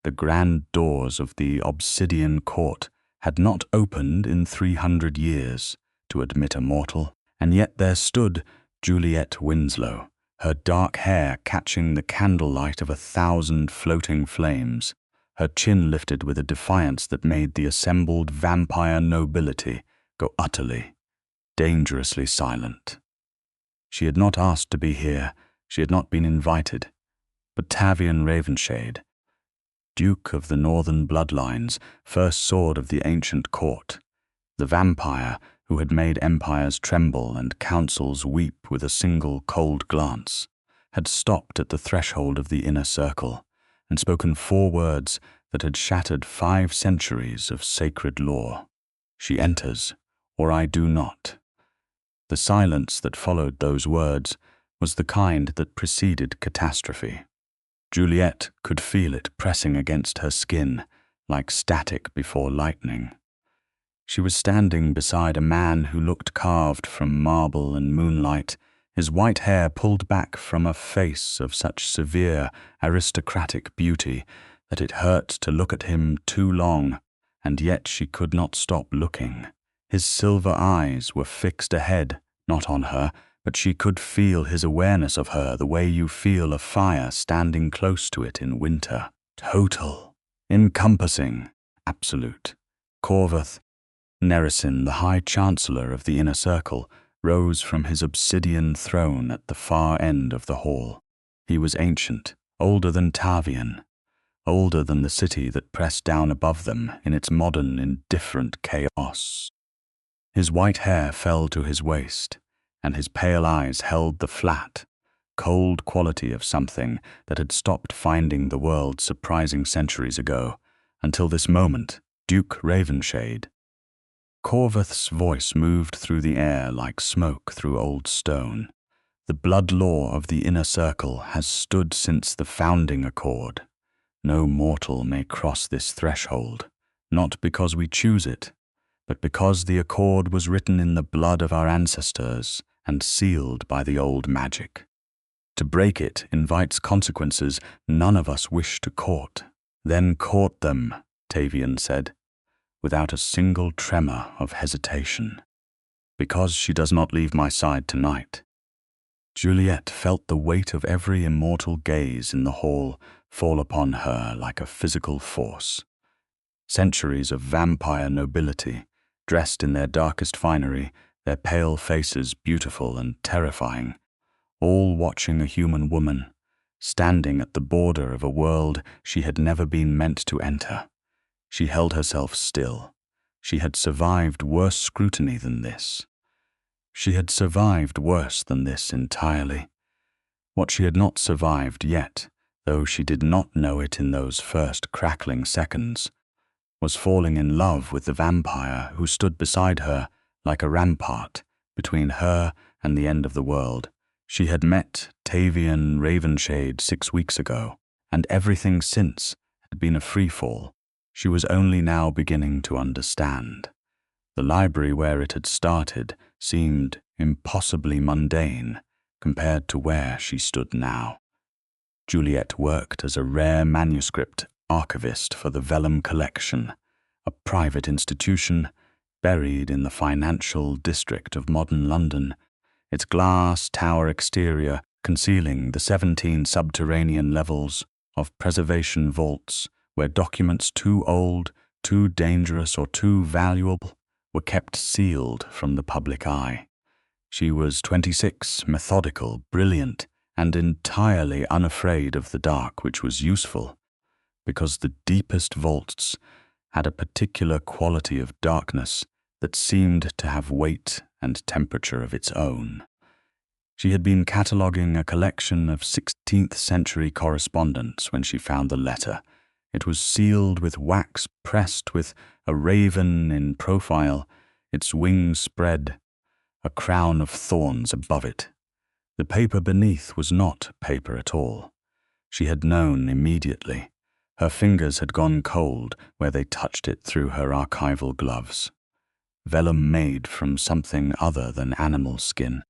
The grand doors of the obsidian court had not opened in 300 years to admit a mortal, and yet there stood Juliette Winslow, her dark hair catching the candlelight of 1,000 floating flames, her chin lifted with a defiance that made the assembled vampire nobility go utterly, dangerously silent. She had not asked to be here, she had not been invited, but Tavian Ravenshade, Duke of the Northern bloodlines, first sword of the ancient court, the vampire who had made empires tremble and councils weep with a single cold glance, had stopped at the threshold of the inner circle and spoken 4 words that had shattered 5 centuries of sacred lore. She enters, or I do not. The silence that followed those words was the kind that preceded catastrophe. Juliette could feel it pressing against her skin like static before lightning. She was standing beside a man who looked carved from marble and moonlight, his white hair pulled back from a face of such severe, aristocratic beauty that it hurt to look at him too long, and yet she could not stop looking. His silver eyes were fixed ahead, not on her, but she could feel his awareness of her the way you feel a fire standing close to it in winter. Total, encompassing, absolute. Corvath Nerison, the High Chancellor of the Inner Circle, rose from his obsidian throne at the far end of the hall. He was ancient, older than Tavian, older than the city that pressed down above them in its modern, indifferent chaos. His white hair fell to his waist, and his pale eyes held the flat, cold quality of something that had stopped finding the world surprising centuries ago, until this moment, Duke Ravenshade. Corvath's voice moved through the air like smoke through old stone. The blood law of the inner circle has stood since the founding accord. No mortal may cross this threshold, not because we choose it, but because the accord was written in the blood of our ancestors and sealed by the old magic. To break it invites consequences none of us wish to court. Then court them, Tavian said, without a single tremor of hesitation. Because she does not leave my side tonight. Juliette felt the weight of every immortal gaze in the hall fall upon her like a physical force. Centuries of vampire nobility, dressed in their darkest finery, their pale faces beautiful and terrifying, all watching a human woman, standing at the border of a world she had never been meant to enter. She held herself still. She had survived worse scrutiny than this. She had survived worse than this entirely. What she had not survived yet, though she did not know it in those first crackling seconds, was falling in love with the vampire who stood beside her like a rampart between her and the end of the world. She had met Tavian Ravenshade 6 weeks ago, and everything since had been a free-fall. She was only now beginning to understand. The library where it had started seemed impossibly mundane compared to where she stood now. Juliette worked as a rare manuscript archivist for the Vellum Collection, a private institution buried in the financial district of modern London, its glass tower exterior concealing the 17 subterranean levels of preservation vaults where documents too old, too dangerous, or too valuable were kept sealed from the public eye. She was 26, methodical, brilliant, and entirely unafraid of the dark, which was useful, because the deepest vaults had a particular quality of darkness that seemed to have weight and temperature of its own. She had been cataloguing a collection of 16th century correspondence when she found the letter. It was sealed with wax pressed with a raven in profile, its wings spread, a crown of thorns above it. The paper beneath was not paper at all. She had known immediately. Her fingers had gone cold where they touched it through her archival gloves. Vellum made from something other than animal skin.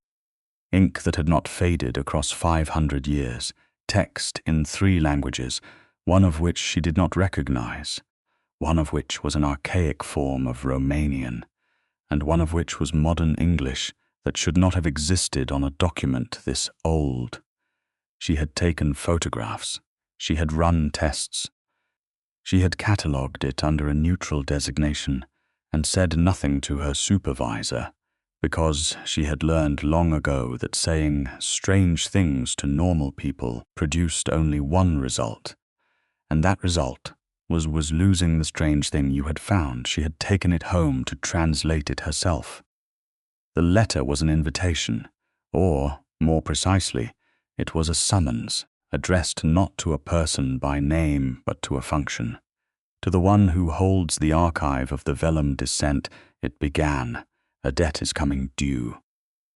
Ink that had not faded across 500 years, text in 3 languages, one of which she did not recognize, one of which was an archaic form of Romanian, and one of which was modern English that should not have existed on a document this old. She had taken photographs. She had run tests. She had catalogued it under a neutral designation and said nothing to her supervisor, because she had learned long ago that saying strange things to normal people produced only one result, and that result was losing the strange thing you had found. She had taken it home to translate it herself. The letter was an invitation, or, more precisely, it was a summons, addressed not to a person by name but to a function. To the one who holds the archive of the vellum descent, it began, "A debt is coming due.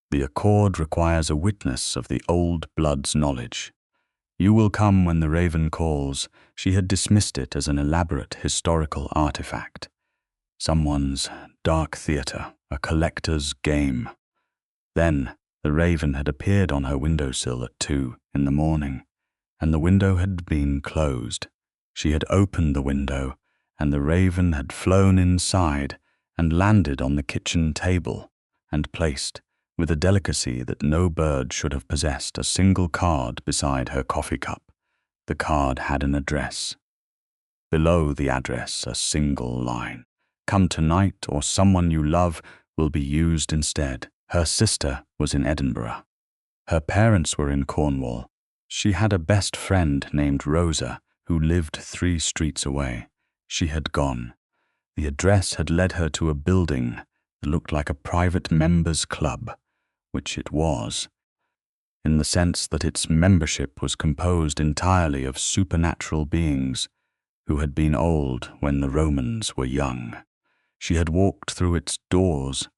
The accord requires a witness of the old blood's knowledge. You will come when the raven calls." She had dismissed it as an elaborate historical artifact. Someone's dark theatre, a collector's game. Then the raven had appeared on her windowsill at 2 in the morning, and the window had been closed. She had opened the window, and the raven had flown inside and landed on the kitchen table, and placed, with a delicacy that no bird should have possessed, a single card beside her coffee cup. The card had an address. Below the address, a single line: "Come tonight, or someone you love will be used instead." Her sister was in Edinburgh. Her parents were in Cornwall. She had a best friend named Rosa who lived 3 streets away. She had gone. The address had led her to a building that looked like a private members' club, which it was, in the sense that its membership was composed entirely of supernatural beings who had been old when the Romans were young. She had walked through its doors,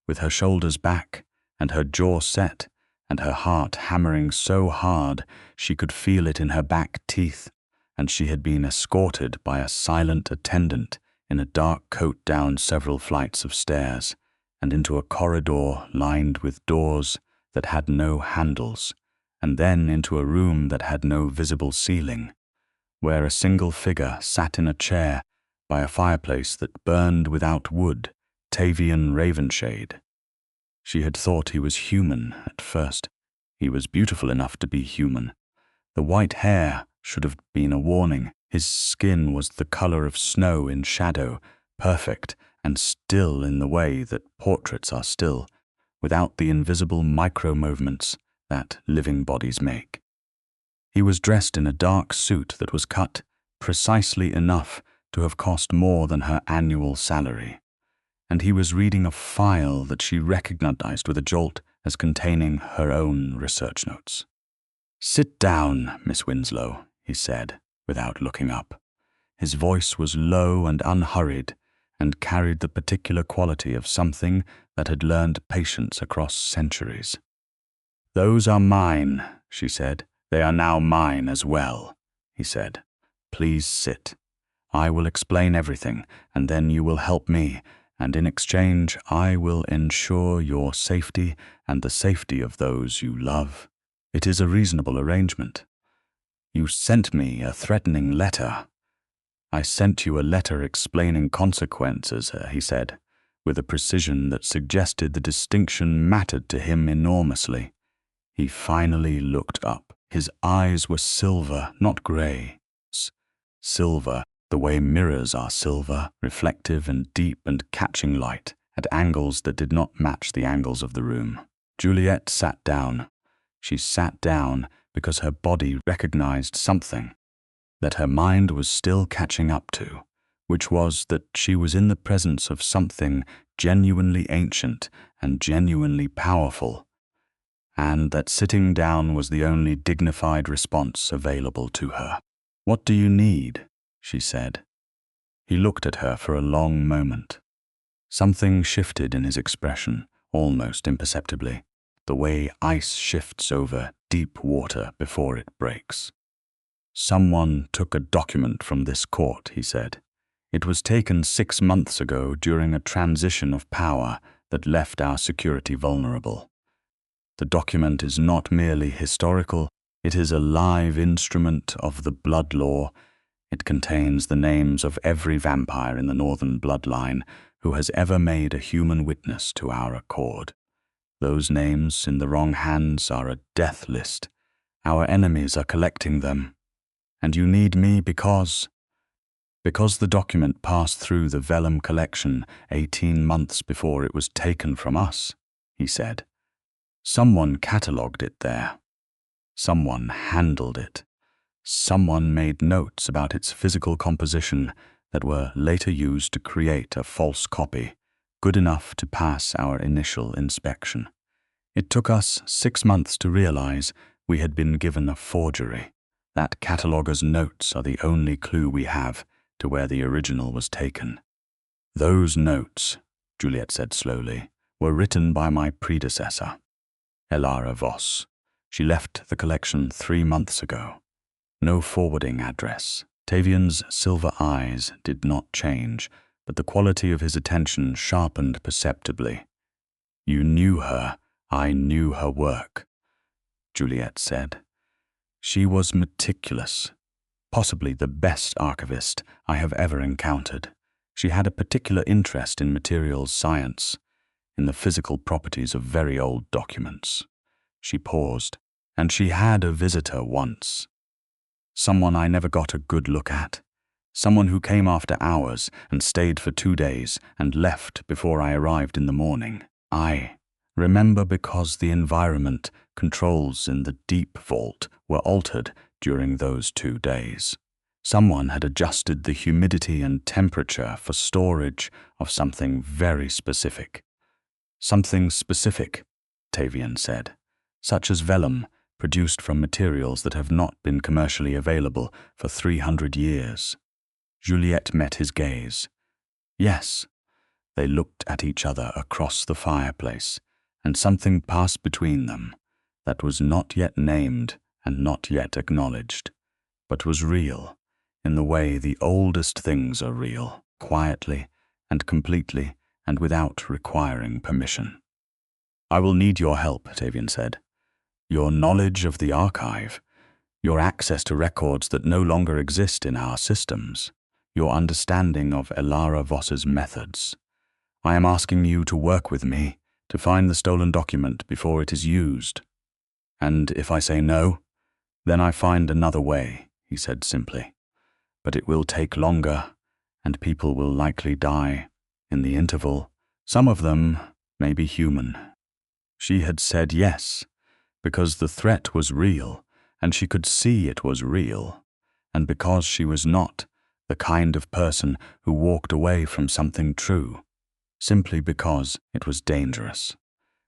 with her shoulders back and her jaw set and her heart hammering so hard she could feel it in her back teeth, and she had been escorted by a silent attendant in a dark coat down several flights of stairs and into a corridor lined with doors that had no handles, and then into a room that had no visible ceiling, where a single figure sat in a chair by a fireplace that burned without wood, Tavian Ravenshade. She had thought he was human at first. He was beautiful enough to be human. The white hair should have been a warning. His skin was the color of snow in shadow, perfect and still in the way that portraits are still, without the invisible micro-movements that living bodies make. He was dressed in a dark suit that was cut precisely enough to have cost more than her annual salary, and he was reading a file that she recognized with a jolt as containing her own research notes. "Sit down, Miss Winslow," he said, without looking up. His voice was low and unhurried, and carried the particular quality of something that had learned patience across centuries. "Those are mine," she said. "They are now mine as well," he said. "Please sit. I will explain everything, and then you will help me, and in exchange I will ensure your safety and the safety of those you love. It is a reasonable arrangement. You sent me a threatening letter." "I sent you a letter explaining consequences," he said, with a precision that suggested the distinction mattered to him enormously. He finally looked up. His eyes were silver, not grey. Silver, the way mirrors are silver, reflective and deep and catching light at angles that did not match the angles of the room. Juliette sat down. She sat down because her body recognized something that her mind was still catching up to, which was that she was in the presence of something genuinely ancient and genuinely powerful, and that sitting down was the only dignified response available to her. "What do you need?" she said. He looked at her for a long moment. Something shifted in his expression, almost imperceptibly, the way ice shifts over deep water before it breaks. "Someone took a document from this court," he said. "It was taken 6 months ago during a transition of power that left our security vulnerable. The document is not merely historical, it is a live instrument of the blood law, It contains the names of every vampire in the northern bloodline who has ever made a human witness to our accord. Those names in the wrong hands are a death list. Our enemies are collecting them. And you need me because the document passed through the vellum collection 18 months before it was taken from us, he said. Someone catalogued it there. Someone handled it. Someone made notes about its physical composition that were later used to create a false copy, good enough to pass our initial inspection. It took us 6 months to realize we had been given a forgery. That cataloger's notes are the only clue we have to where the original was taken. Those notes, Juliette said slowly, were written by my predecessor, Elara Voss. She left the collection 3 months ago. No forwarding address. Tavian's silver eyes did not change, but the quality of his attention sharpened perceptibly. You knew her. I knew her work, Juliette said. She was meticulous, possibly the best archivist I have ever encountered. She had a particular interest in materials science, in the physical properties of very old documents. She paused, and she had a visitor once. Someone I never got a good look at. Someone who came after hours and stayed for 2 days and left before I arrived in the morning. I remember because the environment controls in the deep vault were altered during those 2 days. Someone had adjusted the humidity and temperature for storage of something very specific. Something specific, Tavian said, such as vellum, produced from materials that have not been commercially available for 300 years. Juliette met his gaze. Yes. They looked at each other across the fireplace, and something passed between them that was not yet named and not yet acknowledged, but was real in the way the oldest things are real, quietly and completely and without requiring permission. I will need your help, Tavian said. Your knowledge of the archive, your access to records that no longer exist in our systems, your understanding of Elara Voss's methods. I am asking you to work with me to find the stolen document before it is used. And if I say no, then I find another way, he said simply. But it will take longer, and people will likely die. In the interval, some of them may be human. She had said yes, because the threat was real, and she could see it was real, and because she was not the kind of person who walked away from something true, simply because it was dangerous.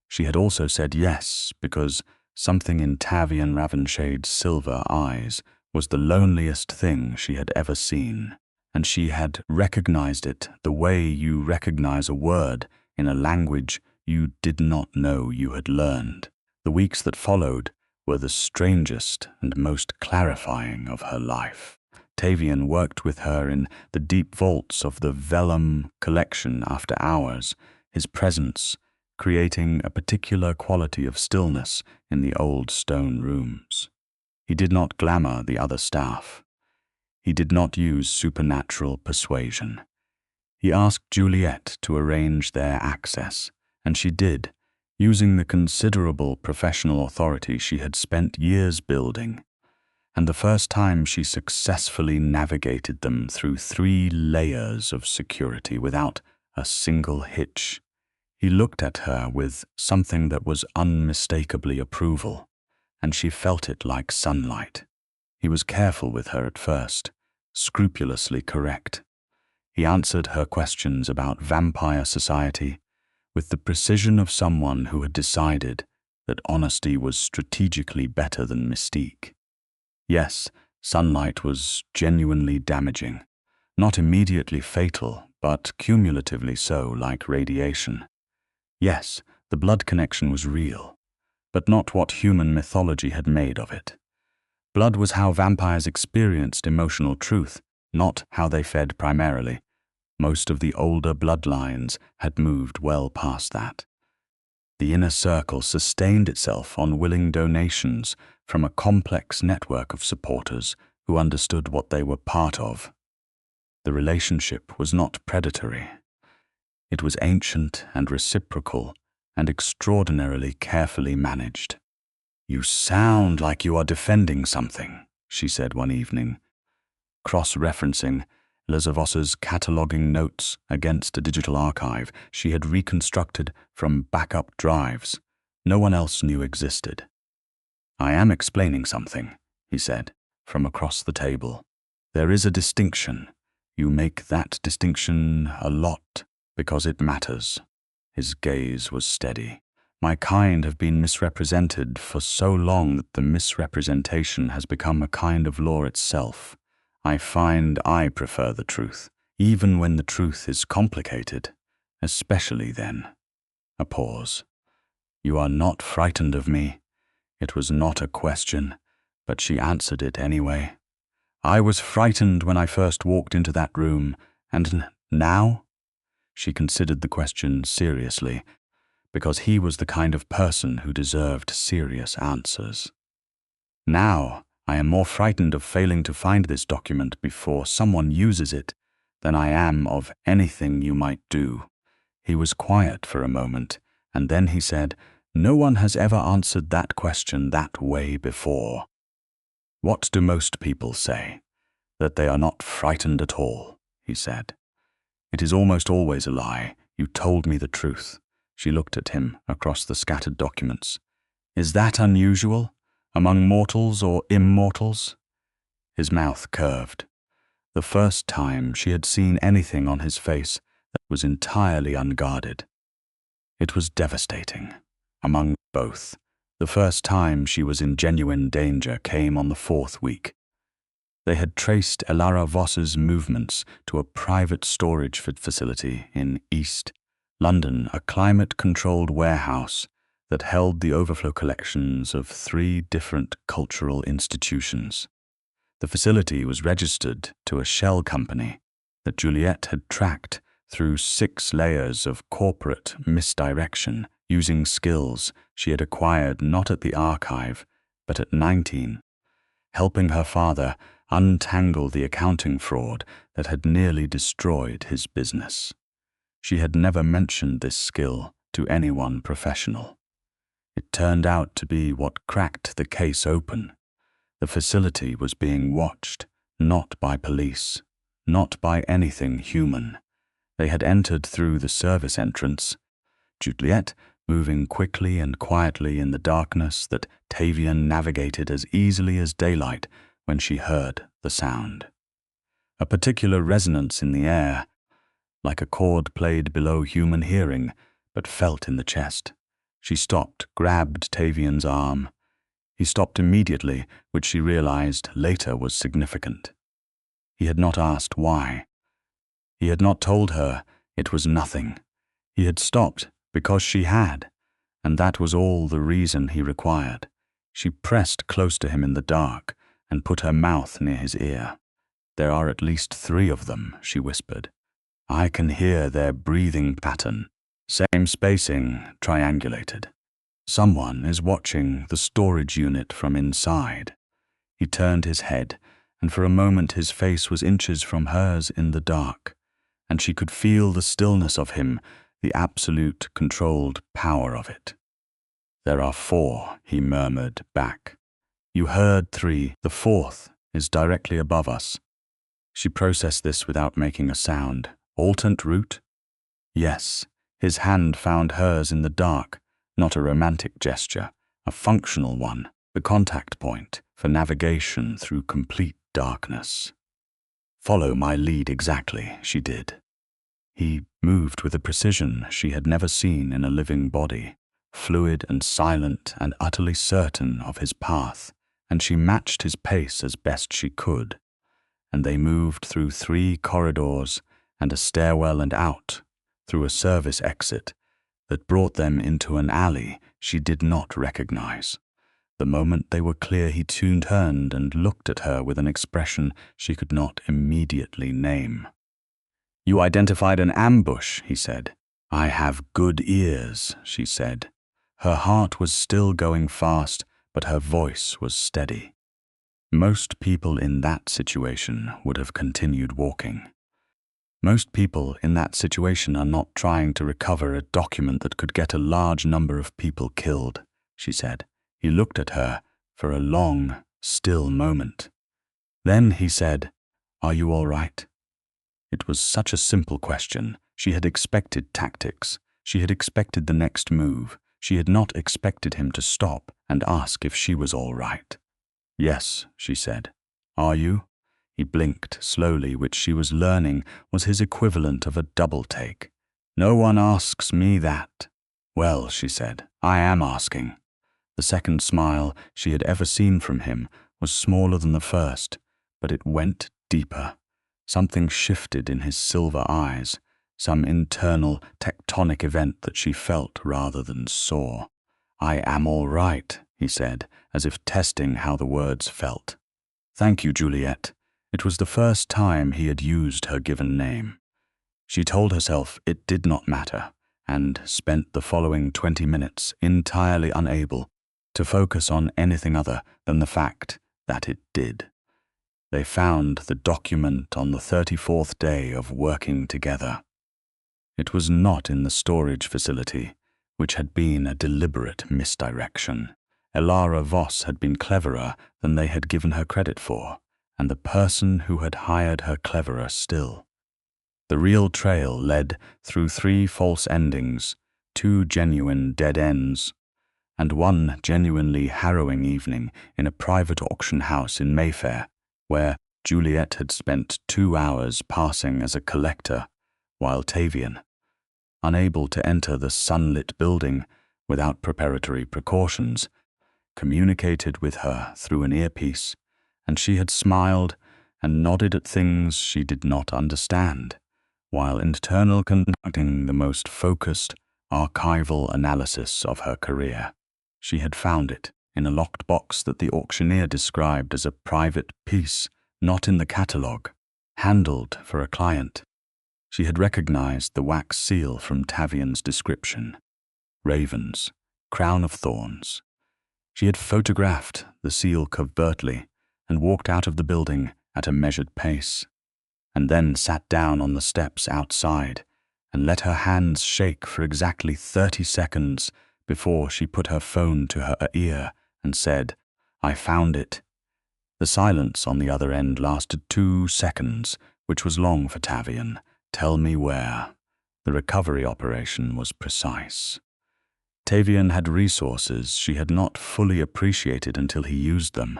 She had also said yes, because something in Tavian Ravenshade's silver eyes was the loneliest thing she had ever seen, and she had recognized it the way you recognize a word in a language you did not know you had learned. The weeks that followed were the strangest and most clarifying of her life. Tavian worked with her in the deep vaults of the vellum collection after hours, his presence creating a particular quality of stillness in the old stone rooms. He did not glamour the other staff. He did not use supernatural persuasion. He asked Juliette to arrange their access, and she did, using the considerable professional authority she had spent years building. And the first time she successfully navigated them through 3 layers of security without a single hitch. He looked at her with something that was unmistakably approval, and she felt it like sunlight. He was careful with her at first, scrupulously correct. He answered her questions about vampire society with the precision of someone who had decided that honesty was strategically better than mystique. Yes, sunlight was genuinely damaging, not immediately fatal, but cumulatively so, like radiation. Yes, the blood connection was real, but not what human mythology had made of it. Blood was how vampires experienced emotional truth, not how they fed primarily. Most of the older bloodlines had moved well past that. The inner circle sustained itself on willing donations from a complex network of supporters who understood what they were part of. The relationship was not predatory. It was ancient and reciprocal and extraordinarily carefully managed. "You sound like you are defending something," she said one evening, cross-referencing Elizavos's cataloguing notes against a digital archive she had reconstructed from backup drives no one else knew existed. "I am explaining something," he said, from across the table. "There is a distinction. You make that distinction a lot because it matters." His gaze was steady. "My kind have been misrepresented for so long that the misrepresentation has become a kind of law itself. I find I prefer the truth, even when the truth is complicated, especially then." A pause. "You are not frightened of me." It was not a question, but she answered it anyway. "I was frightened when I first walked into that room, and now?" She considered the question seriously, because he was the kind of person who deserved serious answers. "Now, I am more frightened of failing to find this document before someone uses it than I am of anything you might do." He was quiet for a moment, and then he said, "No one has ever answered that question that way before." "What do most people say?" "That they are not frightened at all," he said. "It is almost always a lie. You told me the truth." She looked at him across the scattered documents. "Is that unusual? Among mortals or immortals?" His mouth curved. The first time she had seen anything on his face that was entirely unguarded. It was devastating. Among both, the first time she was in genuine danger came on the 4th week. They had traced Elara Voss's movements to a private storage facility in East London, a climate-controlled warehouse that held the overflow collections of 3 different cultural institutions. The facility was registered to a shell company that Juliette had tracked through 6 layers of corporate misdirection using skills she had acquired not at the archive, but at 19, helping her father untangle the accounting fraud that had nearly destroyed his business. She had never mentioned this skill to anyone professional. It turned out to be what cracked the case open. The facility was being watched, not by police, not by anything human. They had entered through the service entrance, Juliette moving quickly and quietly in the darkness that Tavian navigated as easily as daylight when she heard the sound. A particular resonance in the air, like a chord played below human hearing, but felt in the chest. She stopped, grabbed Tavian's arm. He stopped immediately, which she realized later was significant. He had not asked why. He had not told her it was nothing. He had stopped because she had, and that was all the reason he required. She pressed close to him in the dark and put her mouth near his ear. "There are at least 3 of them," she whispered. "I can hear their breathing pattern. Same spacing, triangulated. Someone is watching the storage unit from inside." He turned his head, and for a moment his face was inches from hers in the dark, and she could feel the stillness of him, the absolute controlled power of it. "There are 4, he murmured back. "You heard 3. The 4th is directly above us." She processed this without making a sound. "Alternate route?" "Yes." His hand found hers in the dark, not a romantic gesture, a functional one, the contact point for navigation through complete darkness. "Follow my lead exactly," she did. He moved with a precision she had never seen in a living body, fluid and silent and utterly certain of his path, and she matched his pace as best she could. And they moved through 3 corridors and a stairwell and out, through a service exit that brought them into an alley she did not recognize. The moment they were clear, he turned and looked at her with an expression she could not immediately name. "You identified an ambush," he said. "I have good ears," she said. Her heart was still going fast, but her voice was steady. Most people in that situation would have continued walking. Most people in that situation are not trying to recover a document that could get a large number of people killed, she said. He looked at her for a long, still moment. Then he said, "Are you all right?" It was such a simple question. She had expected tactics. She had expected the next move. She had not expected him to stop and ask if she was all right. "Yes," she said. "Are you?" He blinked slowly, which she was learning was his equivalent of a double take. "No one asks me that." "Well," she said, "I am asking." The second smile she had ever seen from him was smaller than the first, but it went deeper. Something shifted in his silver eyes, some internal tectonic event that she felt rather than saw. "I am all right," he said, as if testing how the words felt. "Thank you, Juliette." It was the first time he had used her given name. She told herself it did not matter, and spent the following 20 minutes entirely unable to focus on anything other than the fact that it did. They found the document on the 34th day of working together. It was not in the storage facility, which had been a deliberate misdirection. Elara Voss had been cleverer than they had given her credit for, and the person who had hired her cleverer still. The real trail led through 3 false endings, 2 genuine dead ends, and 1 genuinely harrowing evening in a private auction house in Mayfair, where Juliette had spent 2 hours passing as a collector, while Tavian, unable to enter the sunlit building without preparatory precautions, communicated with her through an earpiece, and she had smiled and nodded at things she did not understand, while internal conducting the most focused, archival analysis of her career. She had found it in a locked box that the auctioneer described as a private piece, not in the catalogue, handled for a client. She had recognized the wax seal from Tavian's description. Ravens, crown of thorns. She had photographed the seal covertly and walked out of the building at a measured pace, and then sat down on the steps outside and let her hands shake for exactly 30 seconds before she put her phone to her ear and said, "I found it." The silence on the other end lasted 2 seconds, which was long for Tavian. "Tell me where." The recovery operation was precise. Tavian had resources she had not fully appreciated until he used them.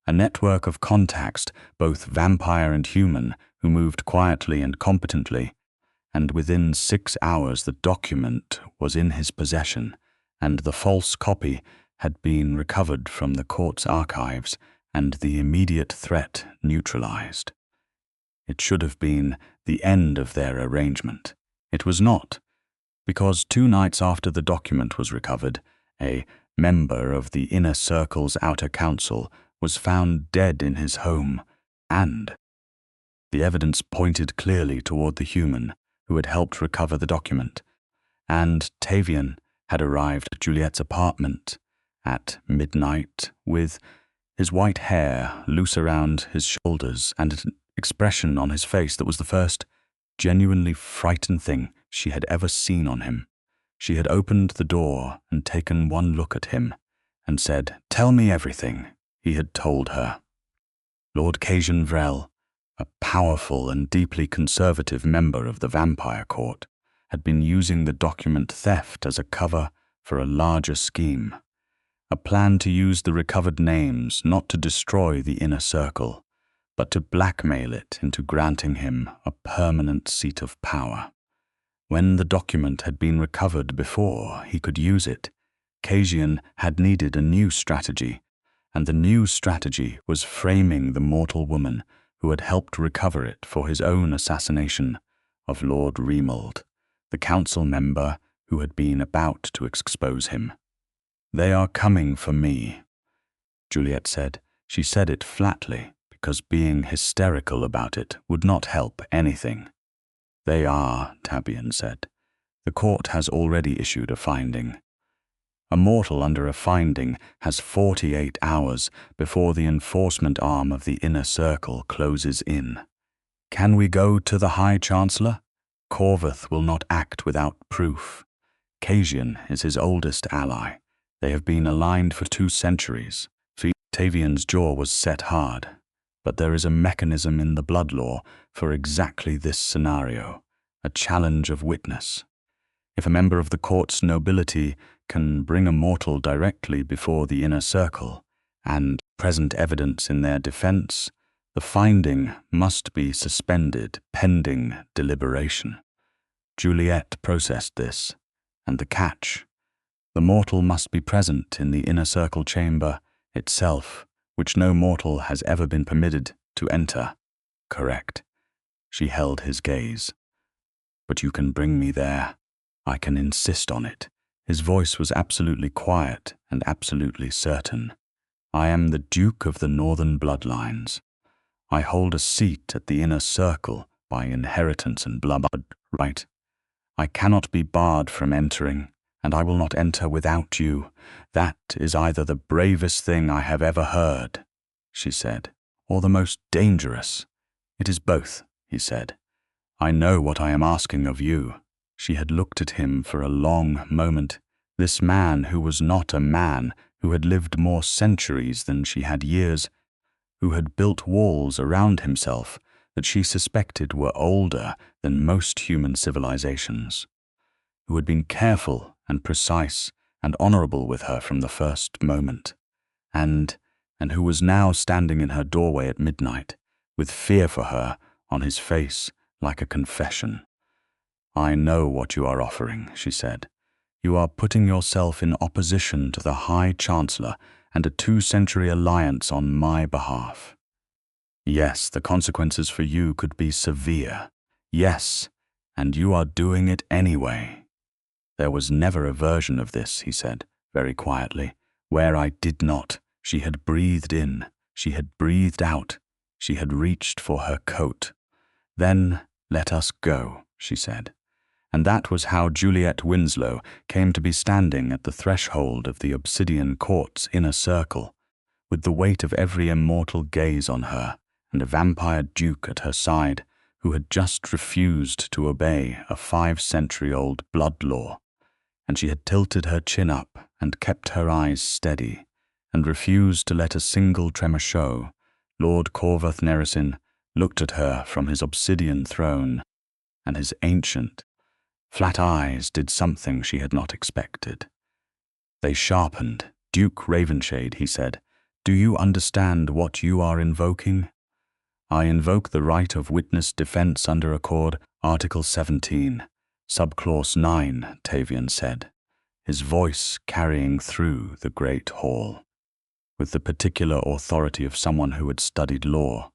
A network of contacts, both vampire and human, who moved quietly and competently, and within 6 hours the document was in his possession, and the false copy had been recovered from the court's archives and the immediate threat neutralized. It should have been the end of their arrangement. It was not, because 2 nights after the document was recovered, a member of the Inner Circle's outer council was found dead in his home, and the evidence pointed clearly toward the human who had helped recover the document, and Tavian had arrived at Juliette's apartment at midnight with his white hair loose around his shoulders and an expression on his face that was the first genuinely frightened thing she had ever seen on him. She had opened the door and taken one look at him and said, "Tell me everything," he had told her. Lord Cajun Vrel, a powerful and deeply conservative member of the Vampire Court, had been using the document theft as a cover for a larger scheme. A plan to use the recovered names not to destroy the Inner Circle, but to blackmail it into granting him a permanent seat of power. When the document had been recovered before he could use it, Cajun had needed a new strategy, and the new strategy was framing the mortal woman who had helped recover it for his own assassination of Lord Remold, the council member who had been about to expose him. "They are coming for me," Juliette said. She said it flatly, because being hysterical about it would not help anything. "They are," Tavian said. "The court has already issued a finding." A mortal under a finding has 48 hours before the enforcement arm of the inner circle closes in. Can we go to the High Chancellor? Corvath will not act without proof. Casian is his oldest ally. They have been aligned for 2 centuries. Tavian's jaw was set hard, but there is a mechanism in the blood law for exactly this scenario, a challenge of witness. If a member of the court's nobility can bring a mortal directly before the inner circle and present evidence in their defense, the finding must be suspended pending deliberation. Juliette processed this, and the catch: the mortal must be present in the inner circle chamber itself, which no mortal has ever been permitted to enter. Correct. She held his gaze. But you can bring me there. I can insist on it. His voice was absolutely quiet and absolutely certain. I am the Duke of the Northern Bloodlines. I hold a seat at the inner circle by inheritance and blood right. I cannot be barred from entering, and I will not enter without you. That is either the bravest thing I have ever heard, she said, or the most dangerous. It is both, he said. I know what I am asking of you. She had looked at him for a long moment, this man who was not a man, who had lived more centuries than she had years, who had built walls around himself that she suspected were older than most human civilizations, who had been careful and precise and honorable with her from the first moment, and who was now standing in her doorway at midnight, with fear for her on his face like a confession. I know what you are offering, she said. You are putting yourself in opposition to the High Chancellor and a 2-century alliance on my behalf. Yes, the consequences for you could be severe. Yes, and you are doing it anyway. There was never a version of this, he said, very quietly, where I did not. She had breathed in, she had breathed out, she had reached for her coat. Then let us go, she said. And that was how Juliette Winslow came to be standing at the threshold of the Obsidian Court's inner circle, with the weight of every immortal gaze on her, and a vampire duke at her side who had just refused to obey a 5-century-old blood law. And she had tilted her chin up and kept her eyes steady, and refused to let a single tremor show. Lord Corvath Neresin looked at her from his obsidian throne, and his ancient, flat eyes did something she had not expected. They sharpened. Duke Ravenshade, he said, do you understand what you are invoking? I invoke the right of witness defense under Accord, Article 17, Subclause 9, Tavian said, his voice carrying through the great hall, with the particular authority of someone who had studied law,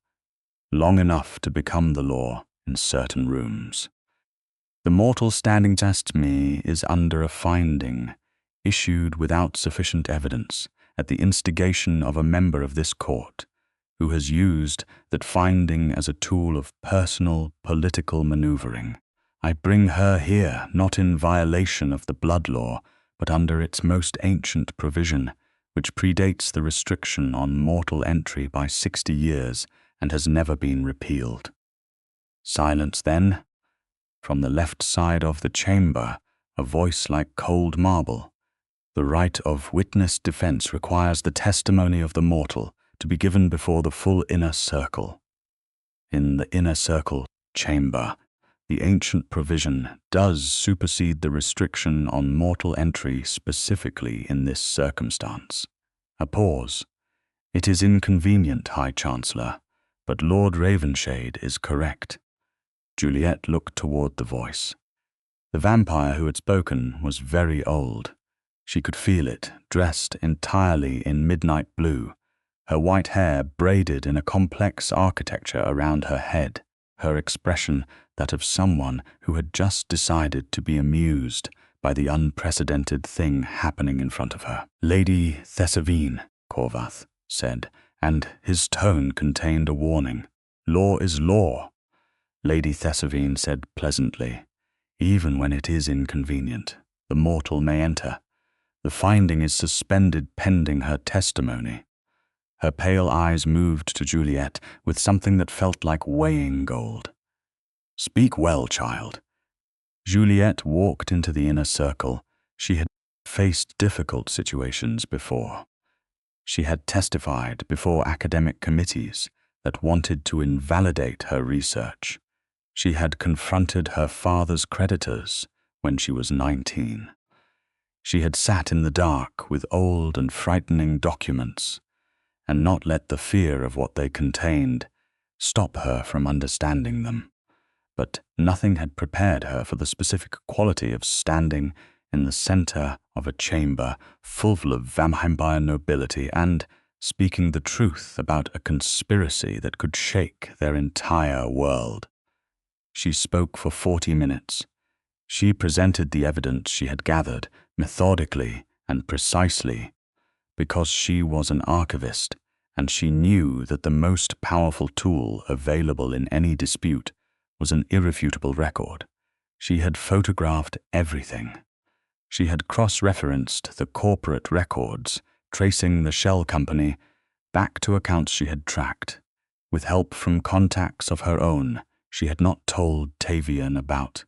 long enough to become the law in certain rooms. The mortal standing against me is under a finding, issued without sufficient evidence, at the instigation of a member of this court, who has used that finding as a tool of personal political maneuvering. I bring her here not in violation of the blood law, but under its most ancient provision, which predates the restriction on mortal entry by 60 years and has never been repealed. Silence then. From the left side of the chamber, a voice like cold marble. The right of witness defense requires the testimony of the mortal to be given before the full inner circle. In the inner circle chamber, the ancient provision does supersede the restriction on mortal entry specifically in this circumstance. A pause. It is inconvenient, High Chancellor, but Lord Ravenshade is correct. Juliette looked toward the voice. The vampire who had spoken was very old. She could feel it, dressed entirely in midnight blue, her white hair braided in a complex architecture around her head, her expression that of someone who had just decided to be amused by the unprecedented thing happening in front of her. Lady Thessavine, Corvath said, and his tone contained a warning. Law is law. Lady Thessavine said pleasantly, even when it is inconvenient, the mortal may enter. The finding is suspended pending her testimony. Her pale eyes moved to Juliette with something that felt like weighing gold. Speak well, child. Juliette walked into the inner circle. She had faced difficult situations before. She had testified before academic committees that wanted to invalidate her research. She had confronted her father's creditors when she was 19. She had sat in the dark with old and frightening documents and not let the fear of what they contained stop her from understanding them. But nothing had prepared her for the specific quality of standing in the center of a chamber full of vampire nobility and speaking the truth about a conspiracy that could shake their entire world. She spoke for 40 minutes. She presented the evidence she had gathered methodically and precisely because she was an archivist and she knew that the most powerful tool available in any dispute was an irrefutable record. She had photographed everything. She had cross-referenced the corporate records, tracing the shell company back to accounts she had tracked. With help from contacts of her own, she had not told Tavian about.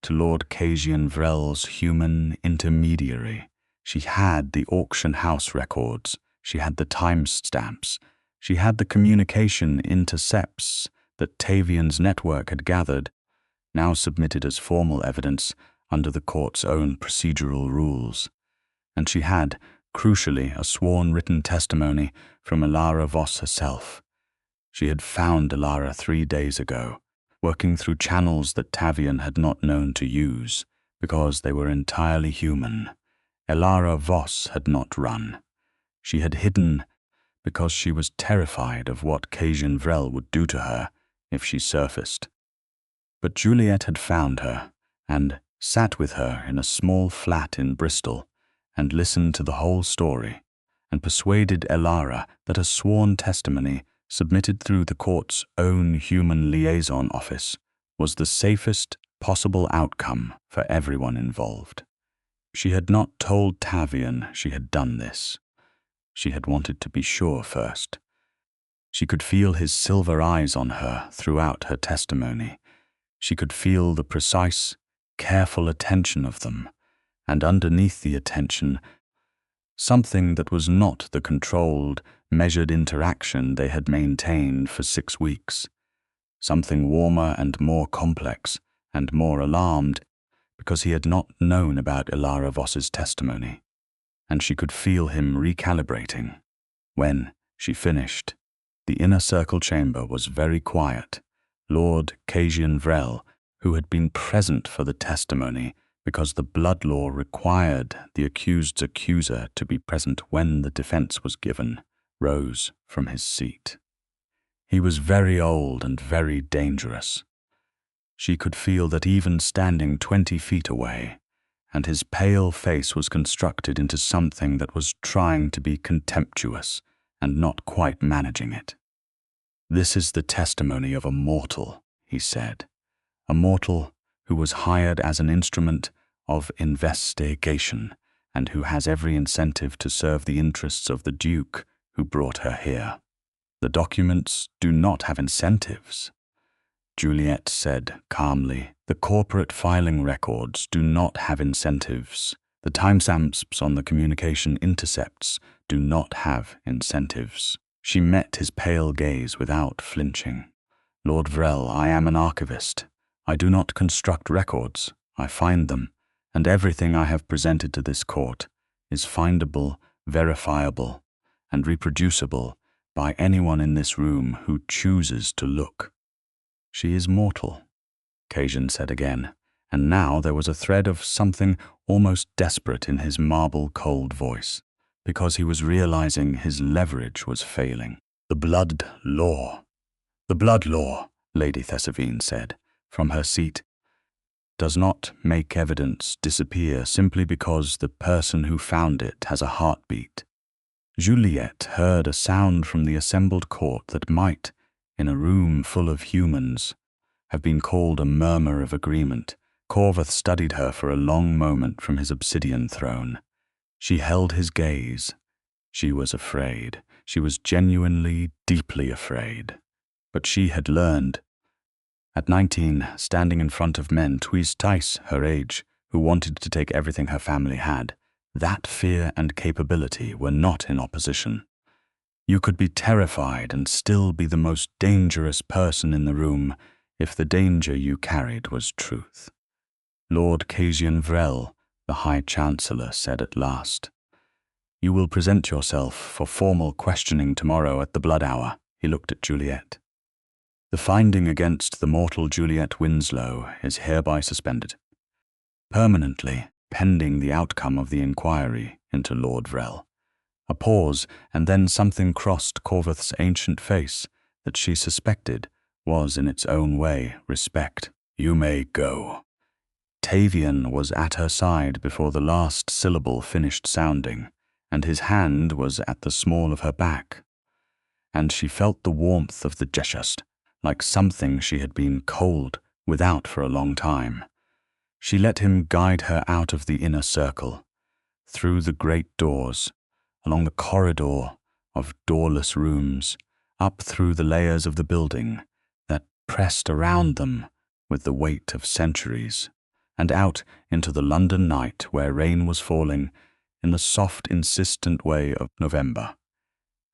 To Lord Casian Vrel's human intermediary. She had the auction house records. She had the timestamps. She had the communication intercepts that Tavian's network had gathered, now submitted as formal evidence under the court's own procedural rules. And she had, crucially, a sworn written testimony from Elara Voss herself. She had found Elara 3 days ago, working through channels that Tavian had not known to use, because they were entirely human. Elara Voss had not run. She had hidden because she was terrified of what Casian Vrel would do to her if she surfaced. But Juliette had found her, and sat with her in a small flat in Bristol, and listened to the whole story, and persuaded Elara that a sworn testimony submitted through the court's own human liaison office was the safest possible outcome for everyone involved. She had not told Tavian she had done this. She had wanted to be sure first. She could feel his silver eyes on her throughout her testimony. She could feel the precise, careful attention of them, and underneath the attention, something that was not the controlled, measured interaction they had maintained for 6 weeks. Something warmer and more complex, and more alarmed, because he had not known about Elara Voss's testimony, and she could feel him recalibrating. When she finished, the inner circle chamber was very quiet. Lord Casian Vrel, who had been present for the testimony because the blood law required the accused's accuser to be present when the defense was given, rose from his seat. He was very old and very dangerous. She could feel that even standing 20 feet away, and his pale face was constructed into something that was trying to be contemptuous and not quite managing it. "This is the testimony of a mortal," he said, "a mortal who was hired as an instrument of investigation and who has every incentive to serve the interests of the Duke who brought her here." "The documents do not have incentives," Juliette said calmly. "The corporate filing records do not have incentives. The timestamps on the communication intercepts do not have incentives." She met his pale gaze without flinching. "Lord Vrel, I am an archivist. I do not construct records. I find them, and everything I have presented to this court is findable, verifiable, and reproducible by anyone in this room who chooses to look." "She is mortal," Casian said again, and now there was a thread of something almost desperate in his marble-cold voice, because he was realizing his leverage was failing. "The blood law," Lady Thessavine said, from her seat, "does not make evidence disappear simply because the person who found it has a heartbeat." Juliette heard a sound from the assembled court that might, in a room full of humans, have been called a murmur of agreement. Corvath studied her for a long moment from his obsidian throne. She held his gaze. She was afraid. She was genuinely, deeply afraid. But she had learned. At 19, standing in front of men twice her age, who wanted to take everything her family had, that fear and capability were not in opposition. You could be terrified and still be the most dangerous person in the room if the danger you carried was truth. Lord Tavian Vrel, the High Chancellor, said at last. You will present yourself for formal questioning tomorrow at the blood hour. He looked at Juliette. The finding against the mortal Juliette Winslow is hereby suspended, permanently pending the outcome of the inquiry into Lord Vrel. A pause, and then something crossed Corvith's ancient face that she suspected was in its own way respect. You may go. Tavian was at her side before the last syllable finished sounding, and his hand was at the small of her back. And she felt the warmth of the gesture, like something she had been cold without for a long time. She let him guide her out of the inner circle, through the great doors, along the corridor of doorless rooms, up through the layers of the building that pressed around them with the weight of centuries, and out into the London night where rain was falling in the soft, insistent way of November,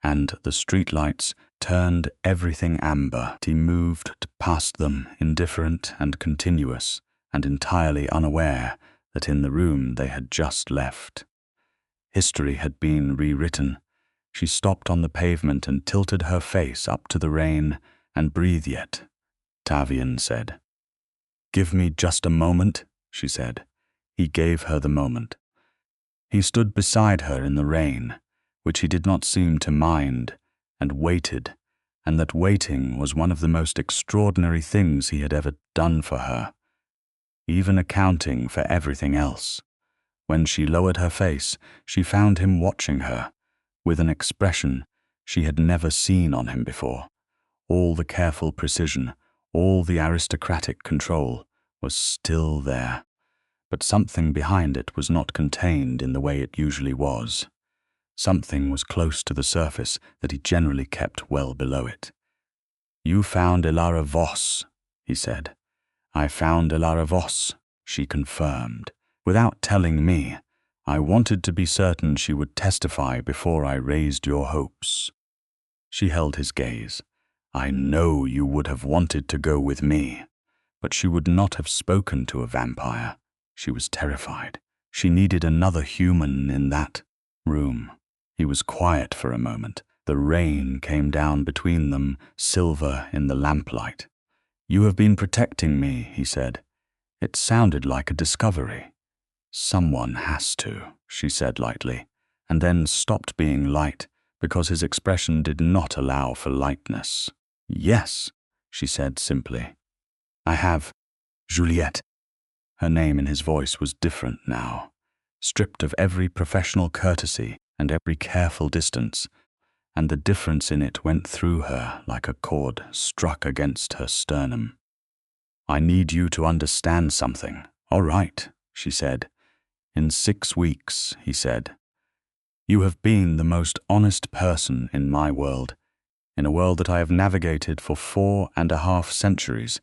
and the streetlights turned everything amber. He moved past them, indifferent and continuous, and entirely unaware that in the room they had just left. History had been rewritten. She stopped on the pavement and tilted her face up to the rain. And breathe yet, Tavian said. Give me just a moment, she said. He gave her the moment. He stood beside her in the rain, which he did not seem to mind, and waited, and that waiting was one of the most extraordinary things he had ever done for her, even accounting for everything else. When she lowered her face, she found him watching her, with an expression she had never seen on him before. All the careful precision, all the aristocratic control was still there, but something behind it was not contained in the way it usually was. Something was close to the surface that he generally kept well below it. You found Elara Voss, he said. I found Elara Voss, she confirmed. Without telling me, I wanted to be certain she would testify before I raised your hopes. She held his gaze. I know you would have wanted to go with me, but she would not have spoken to a vampire. She was terrified. She needed another human in that room. He was quiet for a moment. The rain came down between them, silver in the lamplight. You have been protecting me, he said. It sounded like a discovery. Someone has to, she said lightly, and then stopped being light because his expression did not allow for lightness. Yes, she said simply. I have, Juliette. Her name in his voice was different now, stripped of every professional courtesy and every careful distance, and the difference in it went through her like a cord struck against her sternum. I need you to understand something. All right, she said. In 6 weeks, he said. You have been the most honest person in my world, in a world that I have navigated for 4.5 centuries,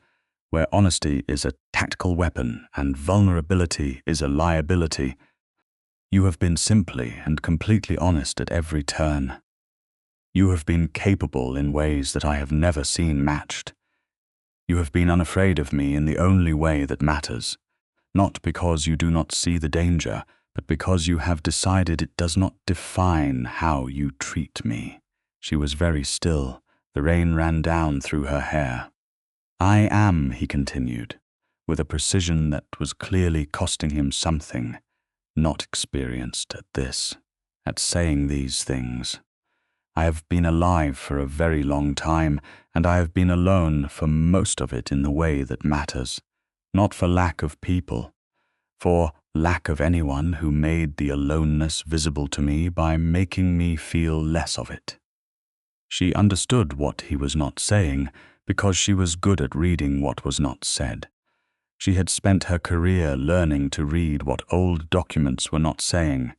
where honesty is a tactical weapon and vulnerability is a liability. You have been simply and completely honest at every turn. You have been capable in ways that I have never seen matched. You have been unafraid of me in the only way that matters, not because you do not see the danger, but because you have decided it does not define how you treat me. She was very still. The rain ran down through her hair. I am, he continued, with a precision that was clearly costing him something, not experienced at this, at saying these things. I have been alive for a very long time, and I have been alone for most of it in the way that matters, not for lack of people, for lack of anyone who made the aloneness visible to me by making me feel less of it. She understood what he was not saying because she was good at reading what was not said. She had spent her career learning to read what old documents were not saying,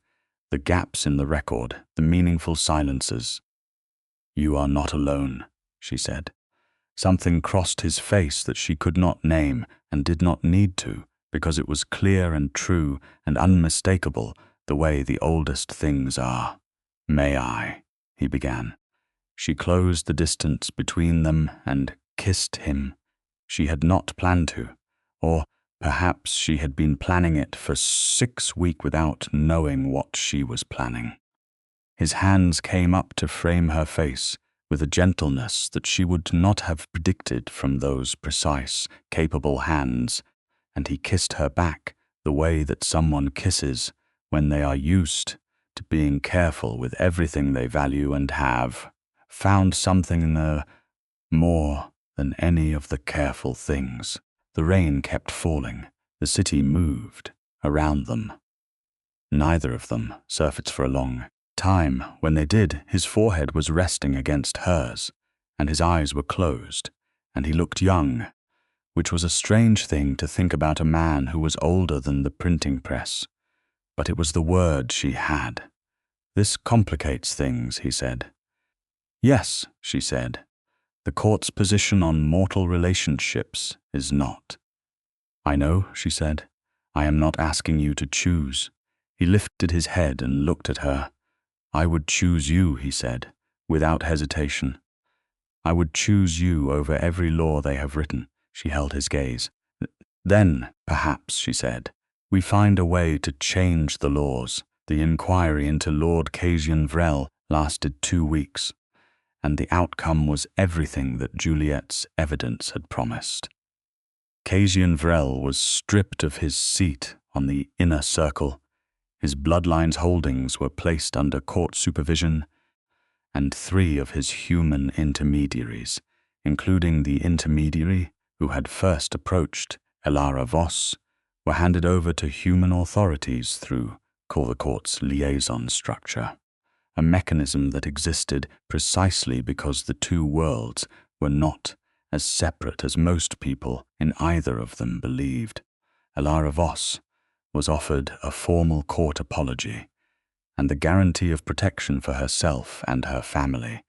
the gaps in the record, the meaningful silences. "You are not alone," she said. Something crossed his face that she could not name and did not need to, because it was clear and true and unmistakable the way the oldest things are. "May I?" he began. She closed the distance between them and kissed him. She had not planned to, or perhaps she had been planning it for 6 weeks without knowing what she was planning. His hands came up to frame her face with a gentleness that she would not have predicted from those precise, capable hands, and he kissed her back the way that someone kisses when they are used to being careful with everything they value and have found something there more than any of the careful things. The rain kept falling. The city moved around them. Neither of them surfaced for a long time. When they did, his forehead was resting against hers, and his eyes were closed, and he looked young, which was a strange thing to think about a man who was older than the printing press. But it was the word she had. "This complicates things," he said. "Yes," she said. "The court's position on mortal relationships is not." "I know," she said. "I am not asking you to choose." He lifted his head and looked at her. "I would choose you," he said, without hesitation. "I would choose you over every law they have written." She held his gaze. "Then, perhaps," she said, "we find a way to change the laws." The inquiry into Lord Tavian Vrel lasted 2 weeks, and the outcome was everything that Juliette's evidence had promised. Tavian Vrel was stripped of his seat on the inner circle. His bloodline's holdings were placed under court supervision, and 3 of his human intermediaries, including the intermediary who had first approached Elara Voss, were handed over to human authorities through the court's liaison structure, a mechanism that existed precisely because the 2 worlds were not as separate as most people in either of them believed. Elara Voss was offered a formal court apology and the guarantee of protection for herself and her family,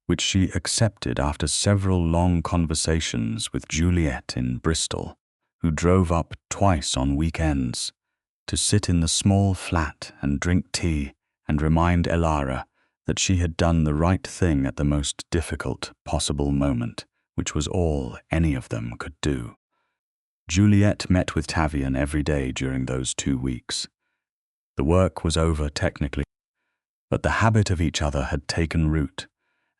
which she accepted after several long conversations with Juliette in Bristol, who drove up twice on weekends to sit in the small flat and drink tea and remind Elara that she had done the right thing at the most difficult possible moment, which was all any of them could do. Juliette met with Tavian every day during those 2 weeks. The work was over technically, but the habit of each other had taken root,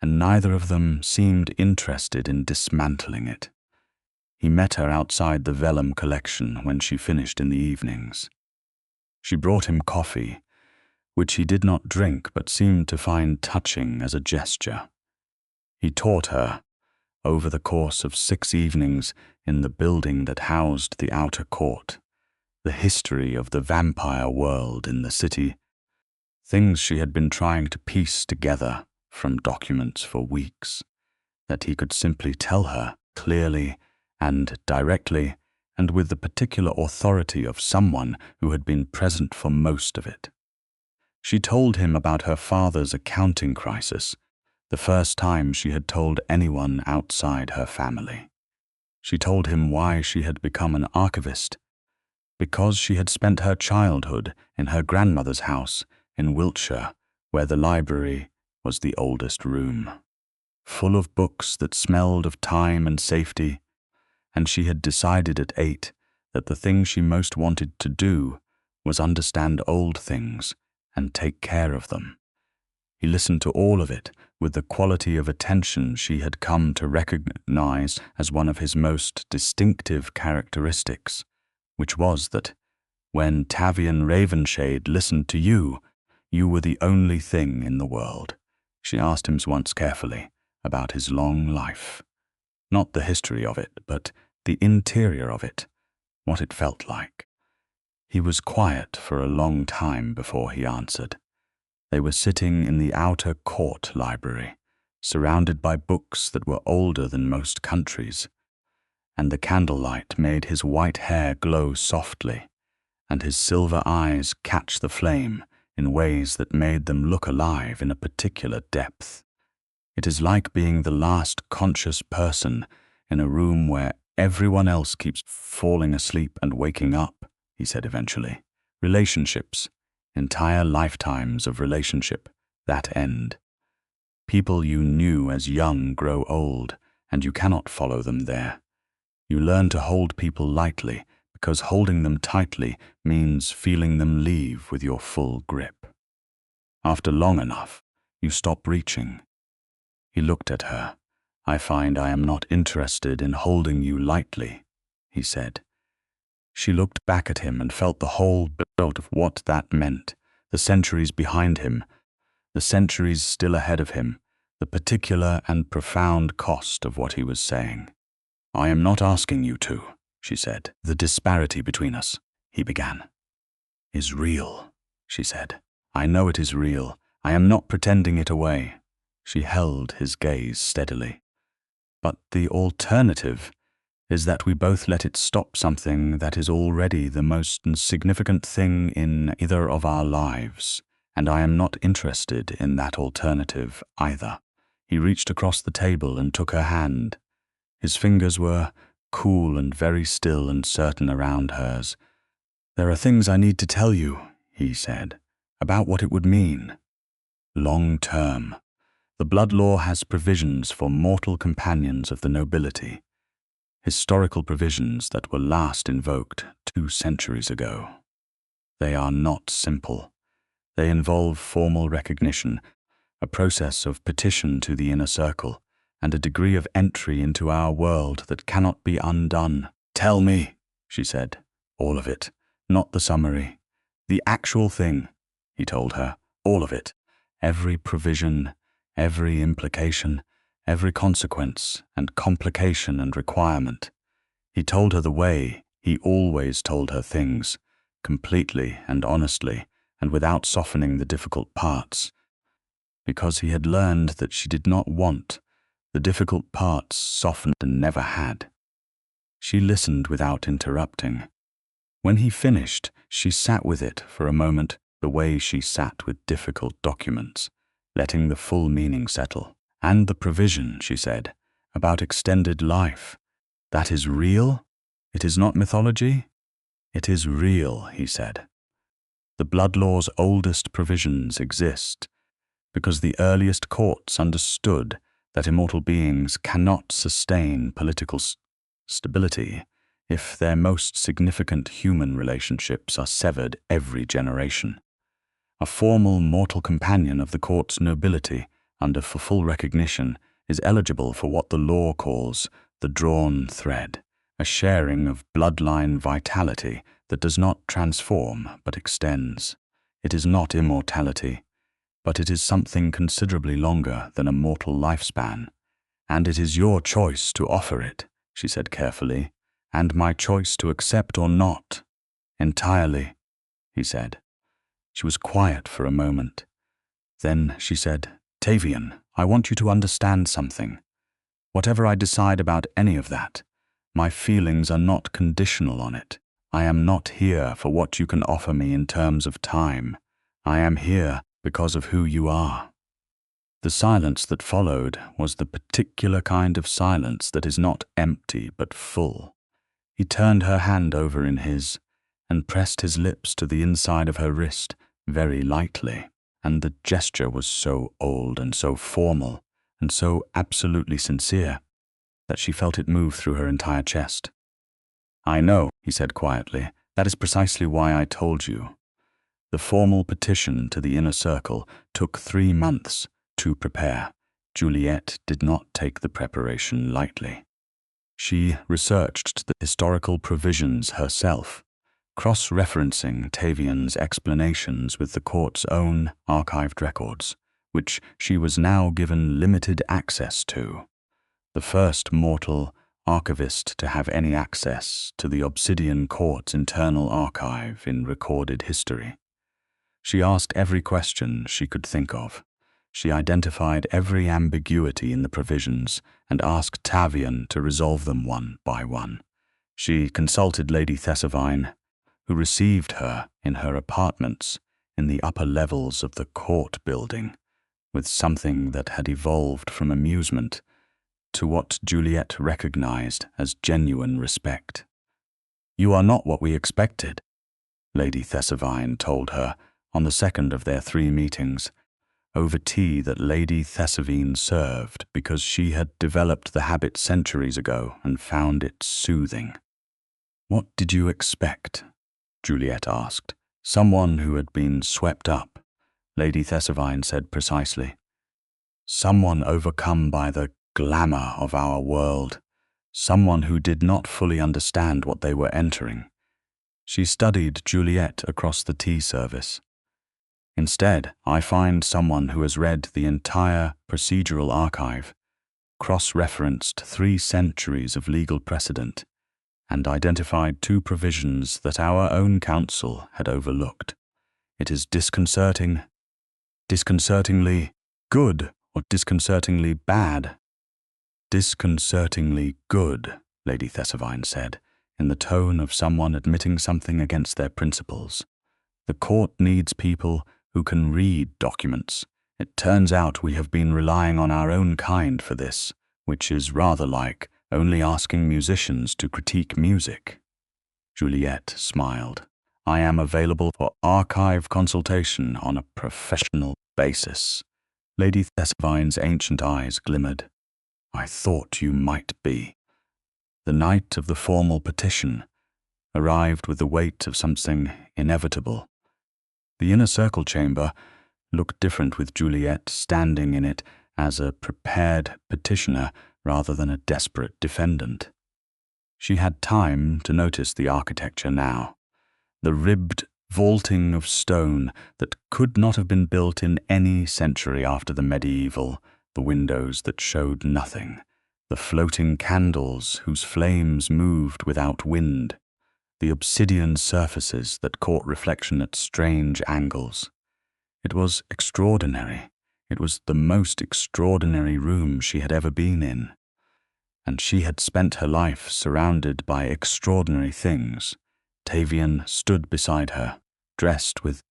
and neither of them seemed interested in dismantling it. He met her outside the vellum collection when she finished in the evenings. She brought him coffee, which he did not drink but seemed to find touching as a gesture. He taught her, over the course of 6 evenings in the building that housed the outer court, the history of the vampire world in the city, things she had been trying to piece together from documents for weeks, that he could simply tell her clearly and directly, and with the particular authority of someone who had been present for most of it. She told him about her father's accounting crisis, the first time she had told anyone outside her family. She told him why she had become an archivist, because she had spent her childhood in her grandmother's house in Wiltshire, where the library was the oldest room, full of books that smelled of time and safety, and she had decided at 8 that the thing she most wanted to do was understand old things and take care of them. He listened to all of it with the quality of attention she had come to recognize as one of his most distinctive characteristics, which was that when Tavian Ravenshade listened to you, you were the only thing in the world. She asked him once carefully about his long life. Not the history of it, but the interior of it, what it felt like. He was quiet for a long time before he answered. They were sitting in the outer court library, surrounded by books that were older than most countries, and the candlelight made his white hair glow softly, and his silver eyes catch the flame in ways that made them look alive in a particular depth. It is like being the last conscious person in a room where everyone else keeps falling asleep and waking up, he said eventually. Relationships, entire lifetimes of relationship, that end. People you knew as young grow old, and you cannot follow them there. You learn to hold people lightly, because holding them tightly means feeling them leave with your full grip. After long enough, you stop reaching. He looked at her. I find I am not interested in holding you lightly, he said. She looked back at him and felt the whole build of what that meant, the centuries behind him, the centuries still ahead of him, the particular and profound cost of what he was saying. I am not asking you to, she said. The disparity between us, he began, is real, she said. I know it is real. I am not pretending it away. She held his gaze steadily. But the alternative is that we both let it stop something that is already the most significant thing in either of our lives, and I am not interested in that alternative either. He reached across the table and took her hand. His fingers were cool and very still and certain around hers. There are things I need to tell you, he said, about what it would mean. Long term. The blood law has provisions for mortal companions of the nobility. Historical provisions that were last invoked 2 centuries ago. They are not simple. They involve formal recognition, a process of petition to the inner circle, and a degree of entry into our world that cannot be undone. Tell me, she said, all of it, not the summary. The actual thing, he told her, all of it, every provision, every implication, every consequence and complication and requirement. He told her the way he always told her things, completely and honestly, and without softening the difficult parts, because he had learned that she did not want the difficult parts softened and never had. She listened without interrupting. When he finished, she sat with it for a moment the way she sat with difficult documents, letting the full meaning settle. And the provision, she said, about extended life, that is real? It is not mythology? It is real, he said. The blood law's oldest provisions exist because the earliest courts understood that immortal beings cannot sustain political stability if their most significant human relationships are severed every generation. A formal mortal companion of the court's nobility, under full recognition, is eligible for what the law calls the drawn thread, a sharing of bloodline vitality that does not transform but extends. It is not immortality, but it is something considerably longer than a mortal lifespan, and it is your choice to offer it, she said carefully, and my choice to accept or not. Entirely, he said. She was quiet for a moment. Then she said, Tavian, I want you to understand something. Whatever I decide about any of that, my feelings are not conditional on it. I am not here for what you can offer me in terms of time. I am here because of who you are. The silence that followed was the particular kind of silence that is not empty but full. He turned her hand over in his and pressed his lips to the inside of her wrist very lightly, and the gesture was so old and so formal and so absolutely sincere that she felt it move through her entire chest. I know, he said quietly, that is precisely why I told you. The formal petition to the inner circle took 3 months to prepare. Juliette did not take the preparation lightly. She researched the historical provisions herself, cross-referencing Tavian's explanations with the court's own archived records, which she was now given limited access to. The first mortal archivist to have any access to the Obsidian Court's internal archive in recorded history. She asked every question she could think of. She identified every ambiguity in the provisions and asked Tavian to resolve them one by one. She consulted Lady Thessavine, who received her in her apartments in the upper levels of the court building, with something that had evolved from amusement to what Juliette recognized as genuine respect. "You are not what we expected," Lady Thessalvine told her on the second of their 3 meetings, over tea that Lady Thessalvine served because she had developed the habit centuries ago and found it soothing. "What did you expect?" Juliette asked. "Someone who had been swept up," Lady Thessalvine said precisely. "Someone overcome by the glamour of our world, someone who did not fully understand what they were entering." She studied Juliette across the tea service. "Instead, I find someone who has read the entire procedural archive, cross-referenced 3 centuries of legal precedent, and identified 2 provisions that our own council had overlooked. It is disconcertingly good or disconcertingly bad?" "Disconcertingly good," Lady Thessalvine said, in the tone of someone admitting something against their principles. "The court needs people who can read documents. It turns out we have been relying on our own kind for this, which is rather like only asking musicians to critique music." Juliette smiled. "I am available for archive consultation on a professional basis." Lady Thessalvine's ancient eyes glimmered. "I thought you might be." The night of the formal petition arrived with the weight of something inevitable. The inner circle chamber looked different with Juliette standing in it as a prepared petitioner rather than a desperate defendant. She had time to notice the architecture now, the ribbed vaulting of stone that could not have been built in any century after the medieval, the windows that showed nothing, the floating candles whose flames moved without wind, the obsidian surfaces that caught reflection at strange angles. It was extraordinary. It was the most extraordinary room she had ever been in. And she had spent her life surrounded by extraordinary things. Tavian stood beside her, dressed with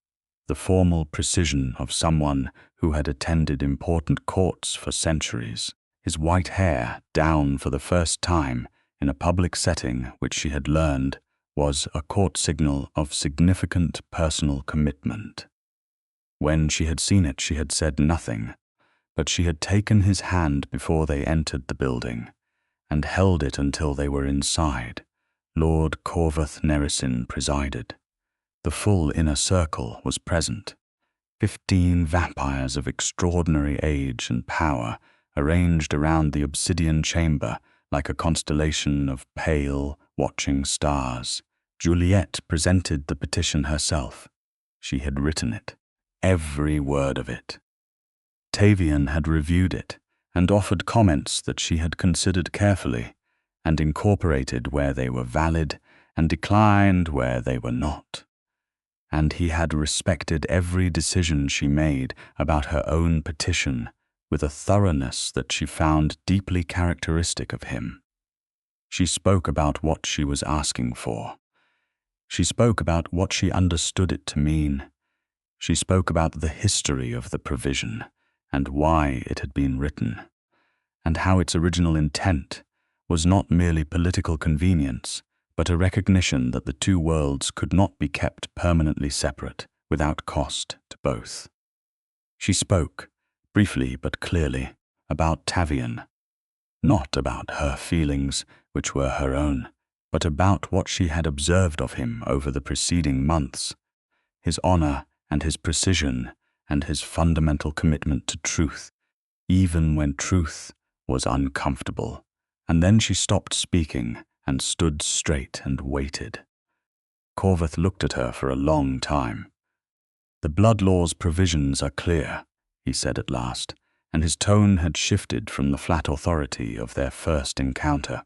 the formal precision of someone who had attended important courts for centuries, his white hair down for the first time in a public setting which she had learned was a court signal of significant personal commitment. When she had seen it, she had said nothing, but she had taken his hand before they entered the building, and held it until they were inside. Lord Corvath Neresin presided. The full inner circle was present. 15 vampires of extraordinary age and power arranged around the obsidian chamber like a constellation of pale, watching stars. Juliette presented the petition herself. She had written it, every word of it. Tavian had reviewed it and offered comments that she had considered carefully and incorporated where they were valid and declined where they were not. And he had respected every decision she made about her own petition with a thoroughness that she found deeply characteristic of him. She spoke about what she was asking for. She spoke about what she understood it to mean. She spoke about the history of the provision and why it had been written, and how its original intent was not merely political convenience, but a recognition that the 2 worlds could not be kept permanently separate without cost to both. She spoke, briefly but clearly, about Tavian, not about her feelings, which were her own, but about what she had observed of him over the preceding months, his honor and his precision and his fundamental commitment to truth, even when truth was uncomfortable. And then she stopped speaking and stood straight and waited. Corvath looked at her for a long time. "The blood law's provisions are clear," he said at last, and his tone had shifted from the flat authority of their first encounter.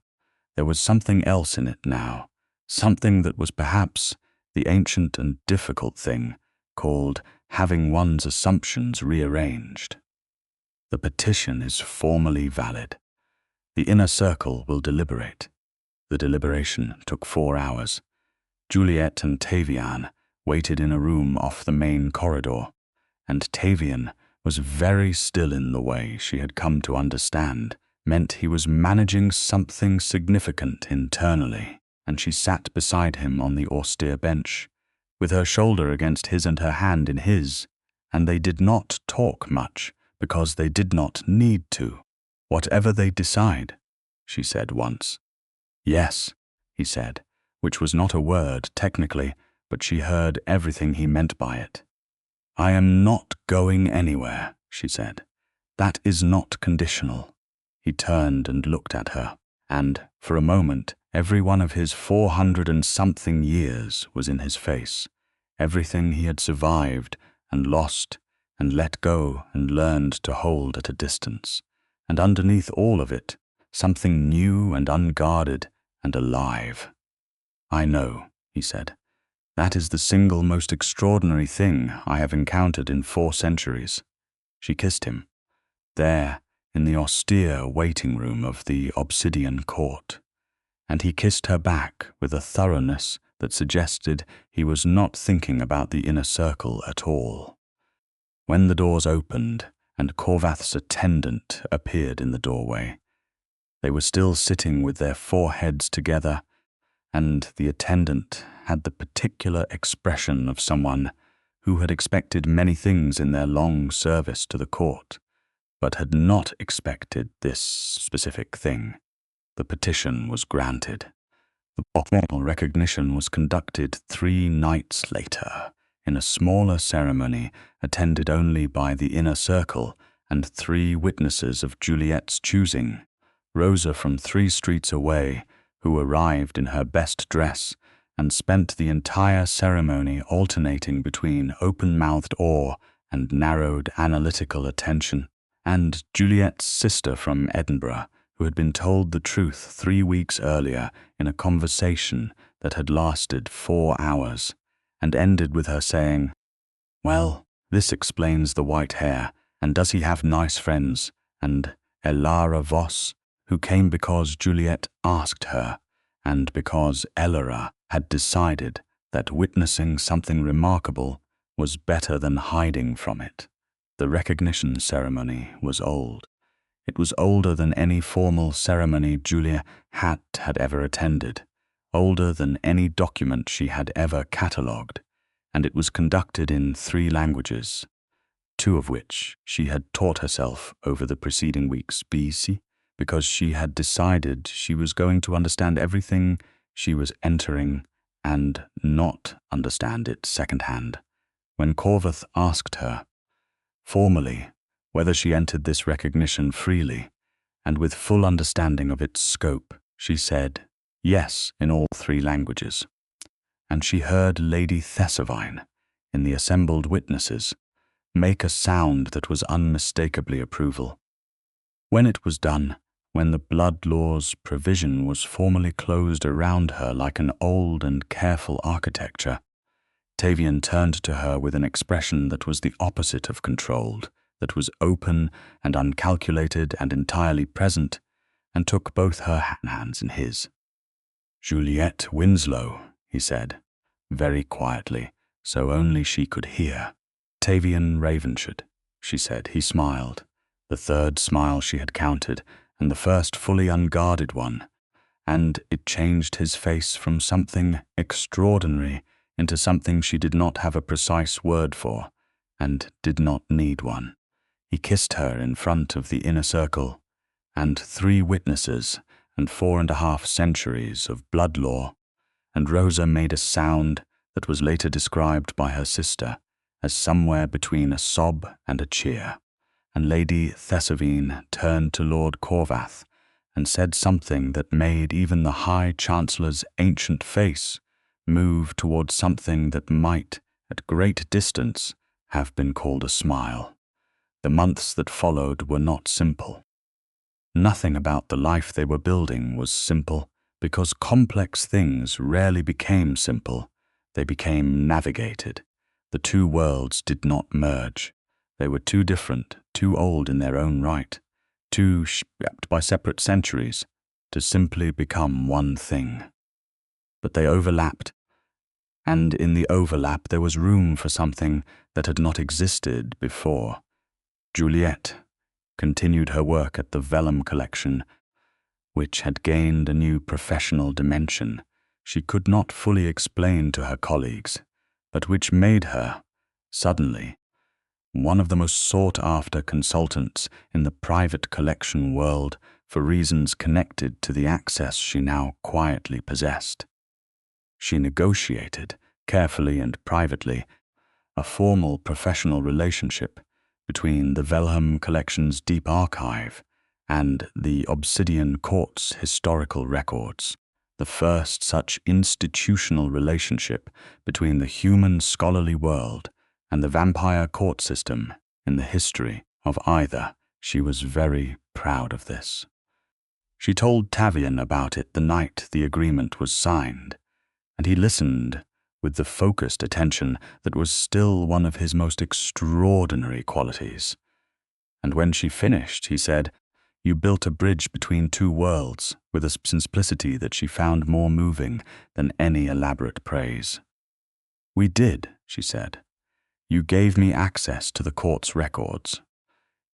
There was something else in it now, something that was perhaps the ancient and difficult thing called having one's assumptions rearranged. "The petition is formally valid. The inner circle will deliberate." The deliberation took 4 hours. Juliette and Tavian waited in a room off the main corridor, and Tavian was very still in the way she had come to understand meant he was managing something significant internally, and she sat beside him on the austere bench, with her shoulder against his and her hand in his, and they did not talk much because they did not need to. "Whatever they decide," she said once. "Yes," he said, which was not a word technically, but she heard everything he meant by it. "I am not going anywhere," she said. "That is not conditional." He turned and looked at her, and, for a moment, every one of his 400-and-something years was in his face, everything he had survived and lost and let go and learned to hold at a distance, and underneath all of it, something new and unguarded and alive. "I know," he said. "That is the single most extraordinary thing I have encountered in 4 centuries. She kissed him, there in the austere waiting room of the obsidian court, and he kissed her back with a thoroughness that suggested he was not thinking about the inner circle at all. When the doors opened and Corvath's attendant appeared in the doorway, they were still sitting with their foreheads together, and the attendant had the particular expression of someone who had expected many things in their long service to the court, but had not expected this specific thing. The petition was granted. The formal recognition was conducted 3 nights later, in a smaller ceremony attended only by the inner circle and 3 witnesses of Juliette's choosing, Rosa from 3 streets away, who arrived in her best dress and spent the entire ceremony alternating between open-mouthed awe and narrowed analytical attention, and Juliette's sister from Edinburgh, who had been told the truth 3 weeks earlier in a conversation that had lasted 4 hours, and ended with her saying, "Well, this explains the white hair, and does he have nice friends, and Elara Voss, who came because Juliette asked her, and because Elara had decided that witnessing something remarkable was better than hiding from it." The recognition ceremony was old. It was older than any formal ceremony Juliette had ever attended, older than any document she had ever catalogued, and it was conducted in 3 languages, 2 of which she had taught herself over the preceding weeks BC, because she had decided she was going to understand everything she was entering and not understand it secondhand. When Corvath asked her, formally, whether she entered this recognition freely, and with full understanding of its scope, she said yes in all 3 languages. And she heard Lady Thessavine, in the assembled witnesses, make a sound that was unmistakably approval. When it was done, when the blood law's provision was formally closed around her like an old and careful architecture, Tavian turned to her with an expression that was the opposite of controlled, that was open and uncalculated and entirely present, and took both her hands in his. "Juliette Winslow," he said, very quietly, so only she could hear. "Tavian Ravenshade," she said. He smiled, the 3rd smile she had counted, and the first fully unguarded one, and it changed his face from something extraordinary into something she did not have a precise word for, and did not need one. He kissed her in front of the inner circle, and 3 witnesses, and 4.5 centuries of blood law, and Rosa made a sound that was later described by her sister as somewhere between a sob and a cheer, and Lady Thessavine turned to Lord Corvath and said something that made even the High Chancellor's ancient face move towards something that might, at great distance, have been called a smile. The months that followed were not simple. Nothing about the life they were building was simple, because complex things rarely became simple. They became navigated. The 2 worlds did not merge. They were too different, too old in their own right, too shaped by separate centuries, to simply become one thing. But they overlapped, and in the overlap there was room for something that had not existed before. Juliette continued her work at the vellum collection, which had gained a new professional dimension she could not fully explain to her colleagues, but which made her, suddenly, one of the most sought-after consultants in the private collection world for reasons connected to the access she now quietly possessed. She negotiated, carefully and privately, a formal professional relationship between the Vellum Collection's deep archive and the Obsidian Court's historical records, the first such institutional relationship between the human scholarly world and the vampire court system in the history of either. She was very proud of this. She told Tavian about it the night the agreement was signed, and he listened with the focused attention that was still one of his most extraordinary qualities. And when she finished, he said, "You built a bridge between two worlds with a simplicity that she found more moving than any elaborate praise." "We did," she said. "You gave me access to the court's records.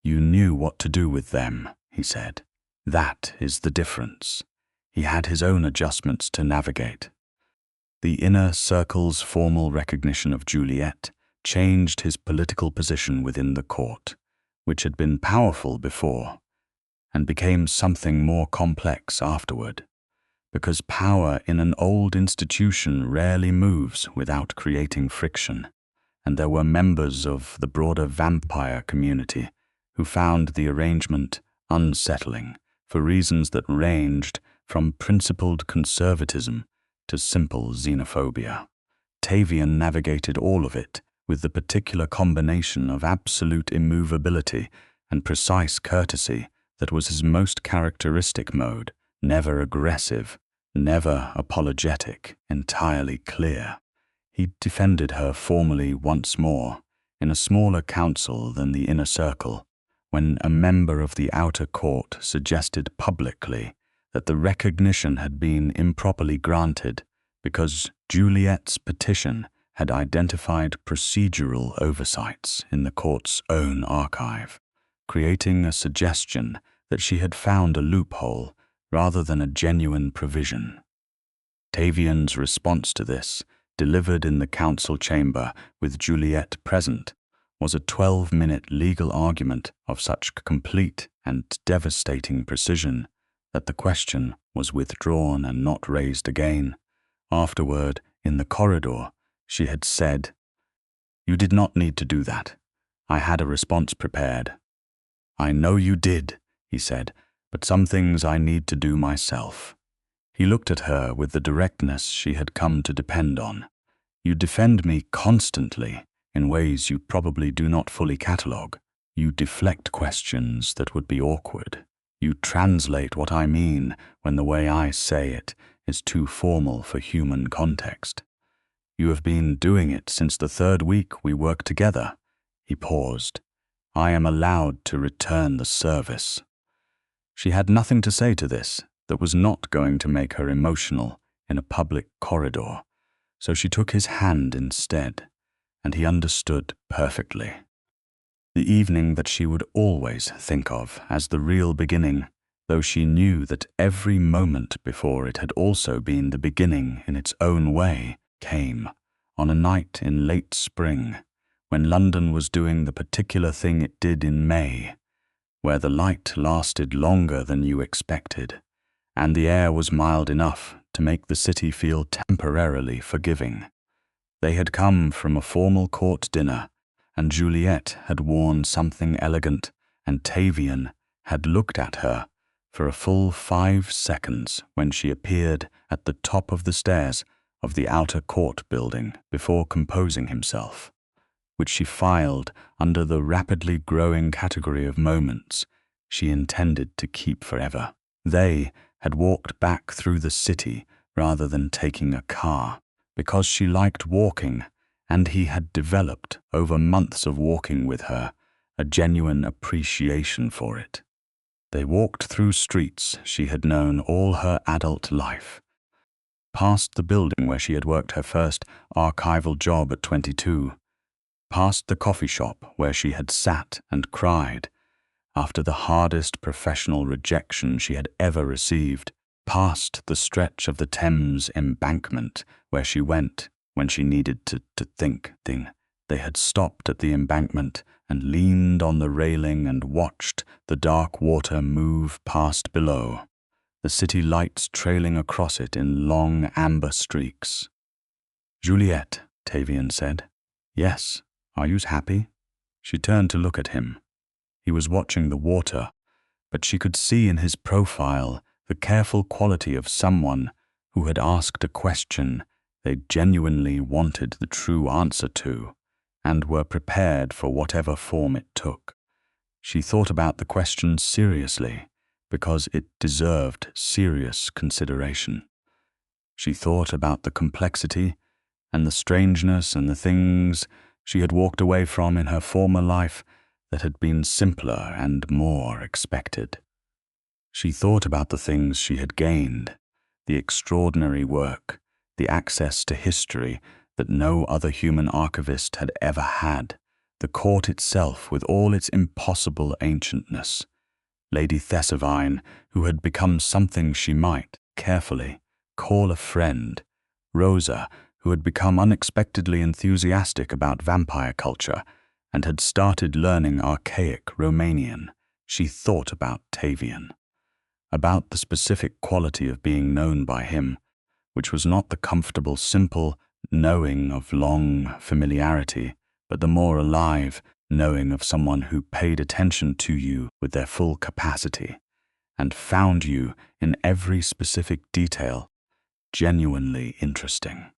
You knew what to do with them," he said. "That is the difference." He had his own adjustments to navigate. The inner circle's formal recognition of Juliette changed his political position within the court, which had been powerful before, and became something more complex afterward, because power in an old institution rarely moves without creating friction, and there were members of the broader vampire community who found the arrangement unsettling for reasons that ranged from principled conservatism to simple xenophobia. Tavian navigated all of it with the particular combination of absolute immovability and precise courtesy that was his most characteristic mode, never aggressive, never apologetic, entirely clear. He defended her formally once more, in a smaller council than the inner circle, when a member of the outer court suggested publicly that the recognition had been improperly granted because Juliette's petition had identified procedural oversights in the court's own archive, creating a suggestion that she had found a loophole rather than a genuine provision. Tavian's response to this, delivered in the council chamber with Juliette present, was a 12-minute legal argument of such complete and devastating precision that the question was withdrawn and not raised again. Afterward, in the corridor, she had said, "You did not need to do that. I had a response prepared." "I know you did," he said, "but some things I need to do myself." He looked at her with the directness she had come to depend on. "You defend me constantly in ways you probably do not fully catalogue. You deflect questions that would be awkward. You translate what I mean when the way I say it is too formal for human context. You have been doing it since the 3rd week we worked together." He paused. "I am allowed to return the service." She had nothing to say to this that was not going to make her emotional in a public corridor, so she took his hand instead, and he understood perfectly. The evening that she would always think of as the real beginning, though she knew that every moment before it had also been the beginning in its own way, came on a night in late spring, when London was doing the particular thing it did in May, where the light lasted longer than you expected, and the air was mild enough to make the city feel temporarily forgiving. They had come from a formal court dinner, and Juliette had worn something elegant, and Tavian had looked at her for a full 5 seconds when she appeared at the top of the stairs of the outer court building before composing himself, which she filed under the rapidly growing category of moments she intended to keep forever. They had walked back through the city rather than taking a car, because she liked walking, and he had developed, over months of walking with her, a genuine appreciation for it. They walked through streets she had known all her adult life, past the building where she had worked her first archival job at 22, past the coffee shop where she had sat and cried after the hardest professional rejection she had ever received, past the stretch of the Thames embankment where she went when she needed to think. They had stopped at the embankment and leaned on the railing and watched the dark water move past below, the city lights trailing across it in long amber streaks. "Juliette," Tavian said. "Yes, are you happy?" She turned to look at him. He was watching the water, but she could see in his profile the careful quality of someone who had asked a question they genuinely wanted the true answer to, and were prepared for whatever form it took. She thought about the question seriously, because it deserved serious consideration. She thought about the complexity and the strangeness and the things she had walked away from in her former life that had been simpler and more expected. She thought about the things she had gained, the extraordinary work, the access to history that no other human archivist had ever had, the court itself with all its impossible ancientness, Lady Thessalvine, who had become something she might, carefully, call a friend, Rosa, who had become unexpectedly enthusiastic about vampire culture and had started learning archaic Romanian. She thought about Tavian, about the specific quality of being known by him, which was not the comfortable, simple knowing of long familiarity, but the more alive knowing of someone who paid attention to you with their full capacity and found you in every specific detail genuinely interesting.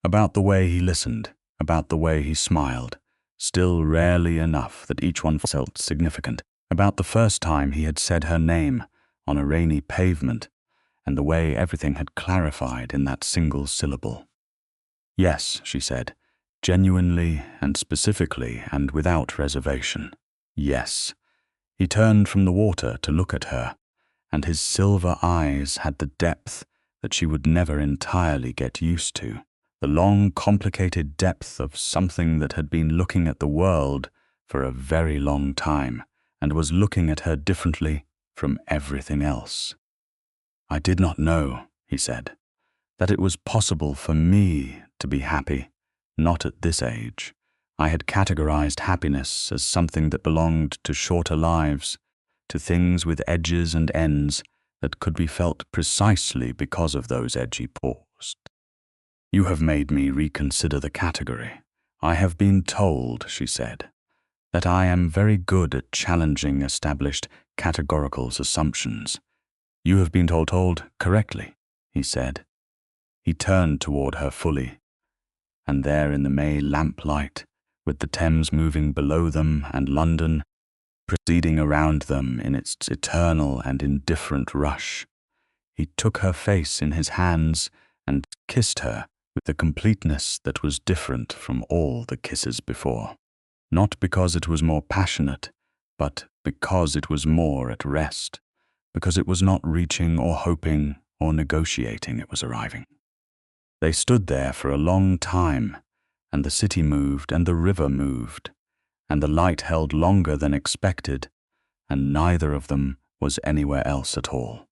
About the way he listened, about the way he smiled, still rarely enough that each one felt significant, about the first time he had said her name on a rainy pavement, and the way everything had clarified in that single syllable. "Yes," she said, genuinely and specifically and without reservation. "Yes." He turned from the water to look at her, and his silver eyes had the depth that she would never entirely get used to, the long, complicated depth of something that had been looking at the world for a very long time and was looking at her differently from everything else. "I did not know," he said, "that it was possible for me to be happy, not at this age. I had categorized happiness as something that belonged to shorter lives, to things with edges and ends that could be felt precisely because of those edgy pores. You have made me reconsider the category. I have been told," she said, "that I am very good at challenging established categorical assumptions." "You have been told correctly," he said. He turned toward her fully, and there in the May lamplight, with the Thames moving below them and London proceeding around them in its eternal and indifferent rush, he took her face in his hands and kissed her with the completeness that was different from all the kisses before. Not because it was more passionate, but because it was more at rest, because it was not reaching or hoping or negotiating it was arriving. They stood there for a long time, and the city moved and the river moved, and the light held longer than expected, and neither of them was anywhere else at all.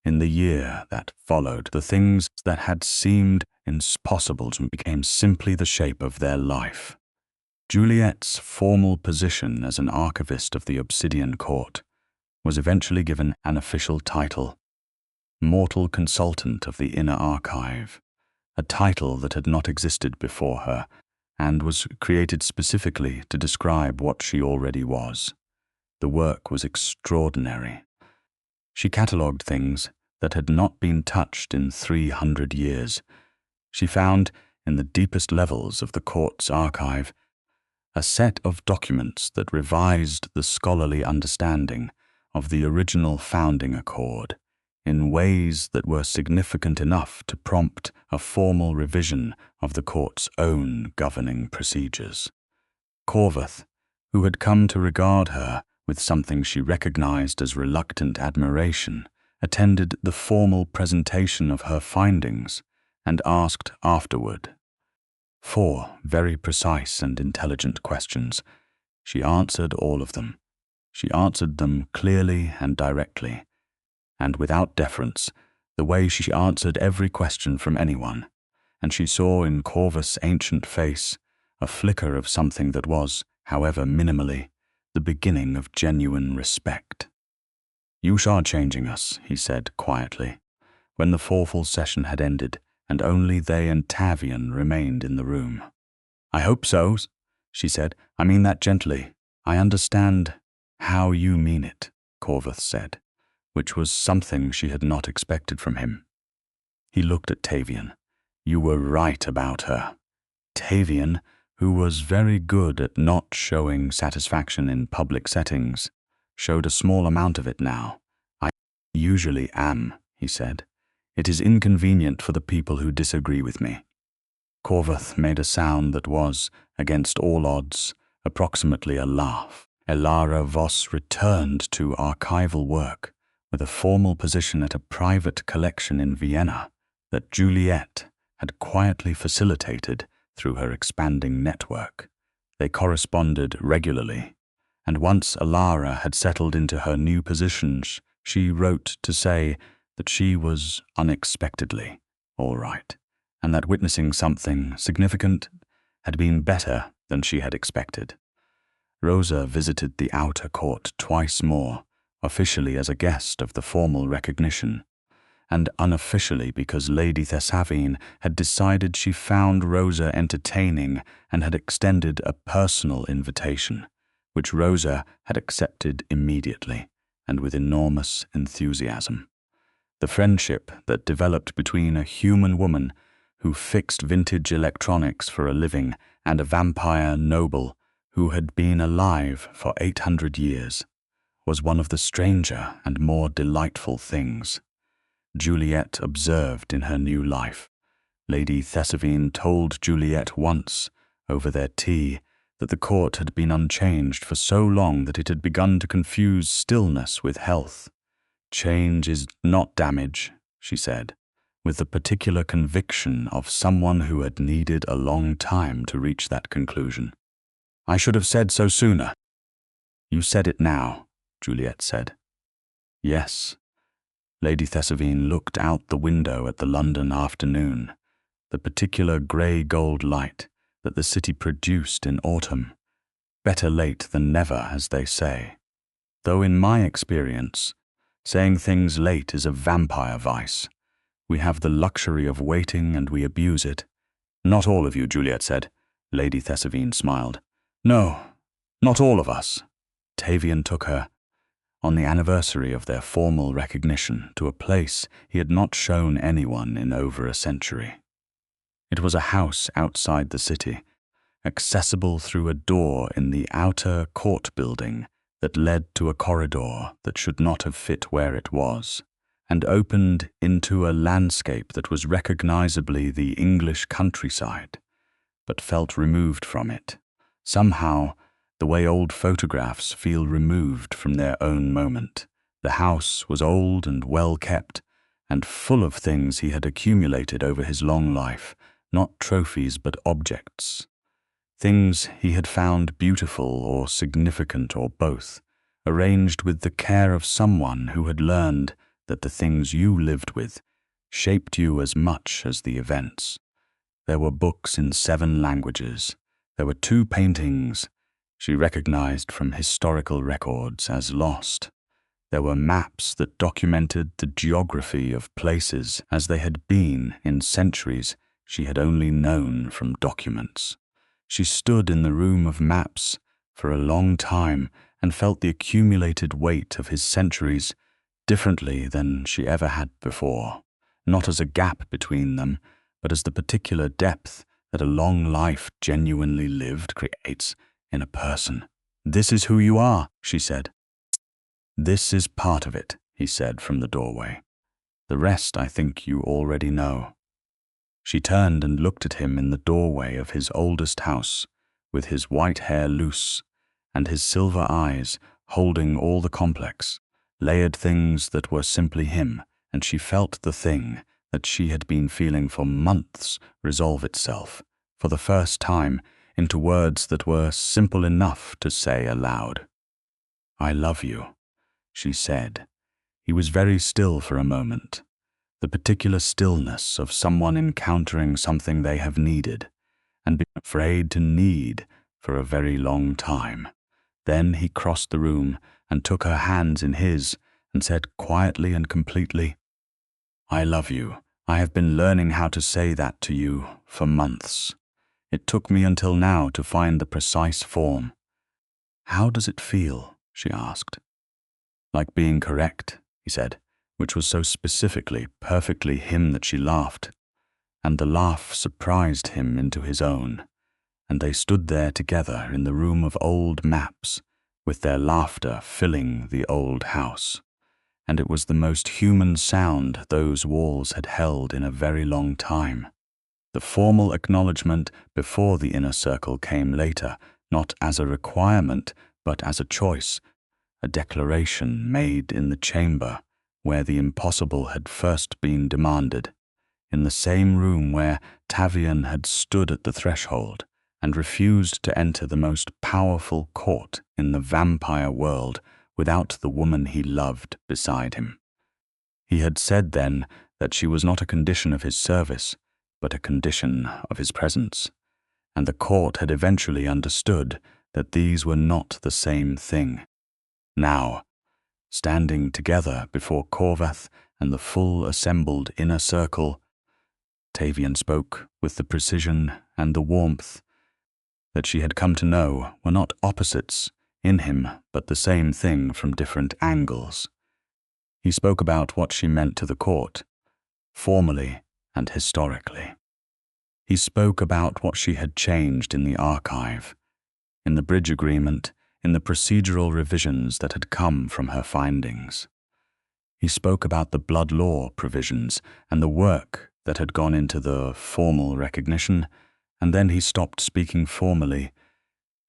In the year that followed, the things that had seemed impossible became simply the shape of their life. Juliette's formal position as an archivist of the Obsidian Court was eventually given an official title, Immortal Consultant of the Inner Archive, a title that had not existed before her and was created specifically to describe what she already was. The work was extraordinary. She catalogued things that had not been touched in 300 years. She found, in the deepest levels of the court's archive, a set of documents that revised the scholarly understanding of the original founding accord in ways that were significant enough to prompt a formal revision of the court's own governing procedures. Corvath, who had come to regard her with something she recognized as reluctant admiration, attended the formal presentation of her findings, and asked afterward 4 very precise and intelligent questions. She answered all of them. She answered them clearly and directly, and without deference, the way she answered every question from anyone, and she saw in Corvus' ancient face a flicker of something that was, however minimally, the beginning of genuine respect. "You are changing us," he said quietly, when the 4 full session had ended and only they and Tavian remained in the room. "I hope so," she said. "I mean that gently. I understand how you mean it," Corvus said, which was something she had not expected from him. He looked at Tavian. "You were right about her." Tavian, who was very good at not showing satisfaction in public settings, showed a small amount of it now. "I usually am," he said. "It is inconvenient for the people who disagree with me." Corvus made a sound that was, against all odds, approximately a laugh. Elara Voss returned to archival work with a formal position at a private collection in Vienna that Juliette had quietly facilitated through her expanding network. They corresponded regularly, and once Elara had settled into her new positions, she wrote to say that she was unexpectedly all right, and that witnessing something significant had been better than she had expected. Rosa visited the outer court twice more, officially as a guest of the formal recognition, and unofficially because Lady Tavian had decided she found Rosa entertaining and had extended a personal invitation, which Rosa had accepted immediately and with enormous enthusiasm. The friendship that developed between a human woman who fixed vintage electronics for a living and a vampire noble who had been alive for 800 years was one of the stranger and more delightful things Juliette observed in her new life. Lady Tavian told Juliette once, over their tea, that the court had been unchanged for so long that it had begun to confuse stillness with health. "Change is not damage," she said, with the particular conviction of someone who had needed a long time to reach that conclusion. "I should have said so sooner." "You said it now," Juliette said. "Yes." Lady Tavian looked out the window at the London afternoon, the particular grey-gold light that the city produced in autumn. Better late than never, as they say. Though in my experience, saying things late is a vampire vice. We have the luxury of waiting and we abuse it. "Not all of you," Juliette said. Lady Tavian smiled. "No, not all of us." Tavian took her, on the anniversary of their formal recognition, to a place he had not shown anyone in over a century. It was a house outside the city, accessible through a door in the outer court building that led to a corridor that should not have fit where it was, and opened into a landscape that was recognizably the English countryside, but felt removed from it, somehow the way old photographs feel removed from their own moment. The house was old and well kept, and full of things he had accumulated over his long life, not trophies but objects. Things he had found beautiful or significant or both, arranged with the care of someone who had learned that the things you lived with shaped you as much as the events. There were books in 7 languages. There were 2 paintings she recognized from historical records as lost. There were maps that documented the geography of places as they had been in centuries she had only known from documents. She stood in the room of maps for a long time and felt the accumulated weight of his centuries differently than she ever had before, not as a gap between them, but as the particular depth that a long life genuinely lived creates in a person. "This is who you are," she said. "This is part of it," he said from the doorway. "The rest I think you already know." She turned and looked at him in the doorway of his oldest house, with his white hair loose and his silver eyes holding all the complex, layered things that were simply him, and she felt the thing that she had been feeling for months resolve itself, for the first time, into words that were simple enough to say aloud. "I love you," she said. He was very still for a moment, the particular stillness of someone encountering something they have needed, and been afraid to need for a very long time. Then he crossed the room and took her hands in his and said quietly and completely, "I love you. I have been learning how to say that to you for months. It took me until now to find the precise form." "How does it feel?" she asked. "Like being correct," he said, which was so specifically, perfectly him that she laughed. And the laugh surprised him into his own, and they stood there together in the room of old maps, with their laughter filling the old house. And it was the most human sound those walls had held in a very long time. The formal acknowledgement before the inner circle came later, not as a requirement, but as a choice, a declaration made in the chamber where the impossible had first been demanded, in the same room where Tavian had stood at the threshold and refused to enter the most powerful court in the vampire world without the woman he loved beside him. He had said then that she was not a condition of his service, but a condition of his presence, and the court had eventually understood that these were not the same thing. Now, standing together before Corvath and the full assembled inner circle, Tavian spoke with the precision and the warmth that she had come to know were not opposites in him, but the same thing from different angles. He spoke about what she meant to the court, formally and historically. He spoke about what she had changed in the archive, in the bridge agreement, in the procedural revisions that had come from her findings. He spoke about the blood law provisions and the work that had gone into the formal recognition, and then he stopped speaking formally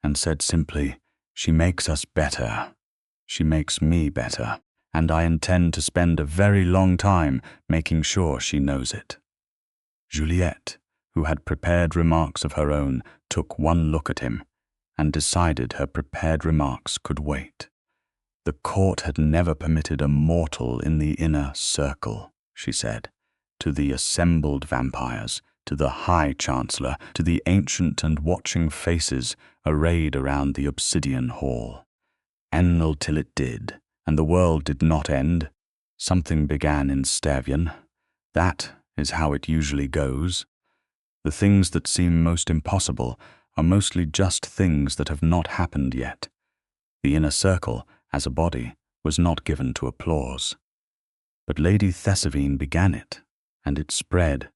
and said simply, "She makes us better. She makes me better, and I intend to spend a very long time making sure she knows it." Juliette, who had prepared remarks of her own, took one look at him and decided her prepared remarks could wait. "The court had never permitted a mortal in the inner circle," she said, "to the assembled vampires, to the High Chancellor, to the ancient and watching faces arrayed around the obsidian hall. And till it did, and the world did not end, something began in Stavian. That is how it usually goes. The things that seem most impossible are mostly just things that have not happened yet. The inner circle, as a body, was not given to applause. But Lady Thessavine began it, and it spread,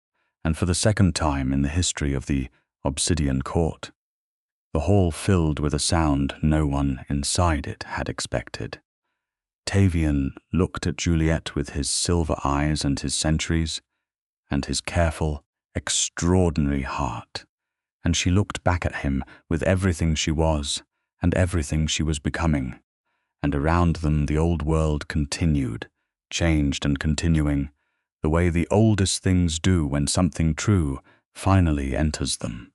and for the second time in the history of the Obsidian Court, the hall filled with a sound no one inside it had expected. Tavian looked at Juliette with his silver eyes and his centuries, and his careful, extraordinary heart, and she looked back at him with everything she was and everything she was becoming, and around them the old world continued, changed and continuing, the way the oldest things do when something true finally enters them.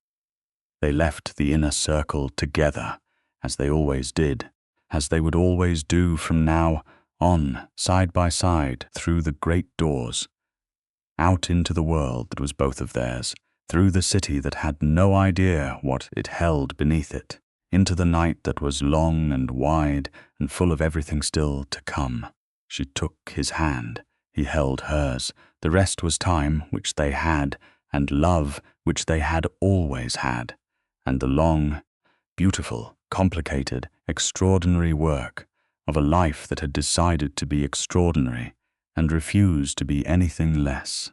They left the inner circle together, as they always did, as they would always do from now on, side by side, through the great doors, out into the world that was both of theirs, through the city that had no idea what it held beneath it, into the night that was long and wide and full of everything still to come. She took his hand, he held hers. The rest was time which they had, and love which they had always had, and the long, beautiful, complicated, extraordinary work of a life that had decided to be extraordinary and refused to be anything less.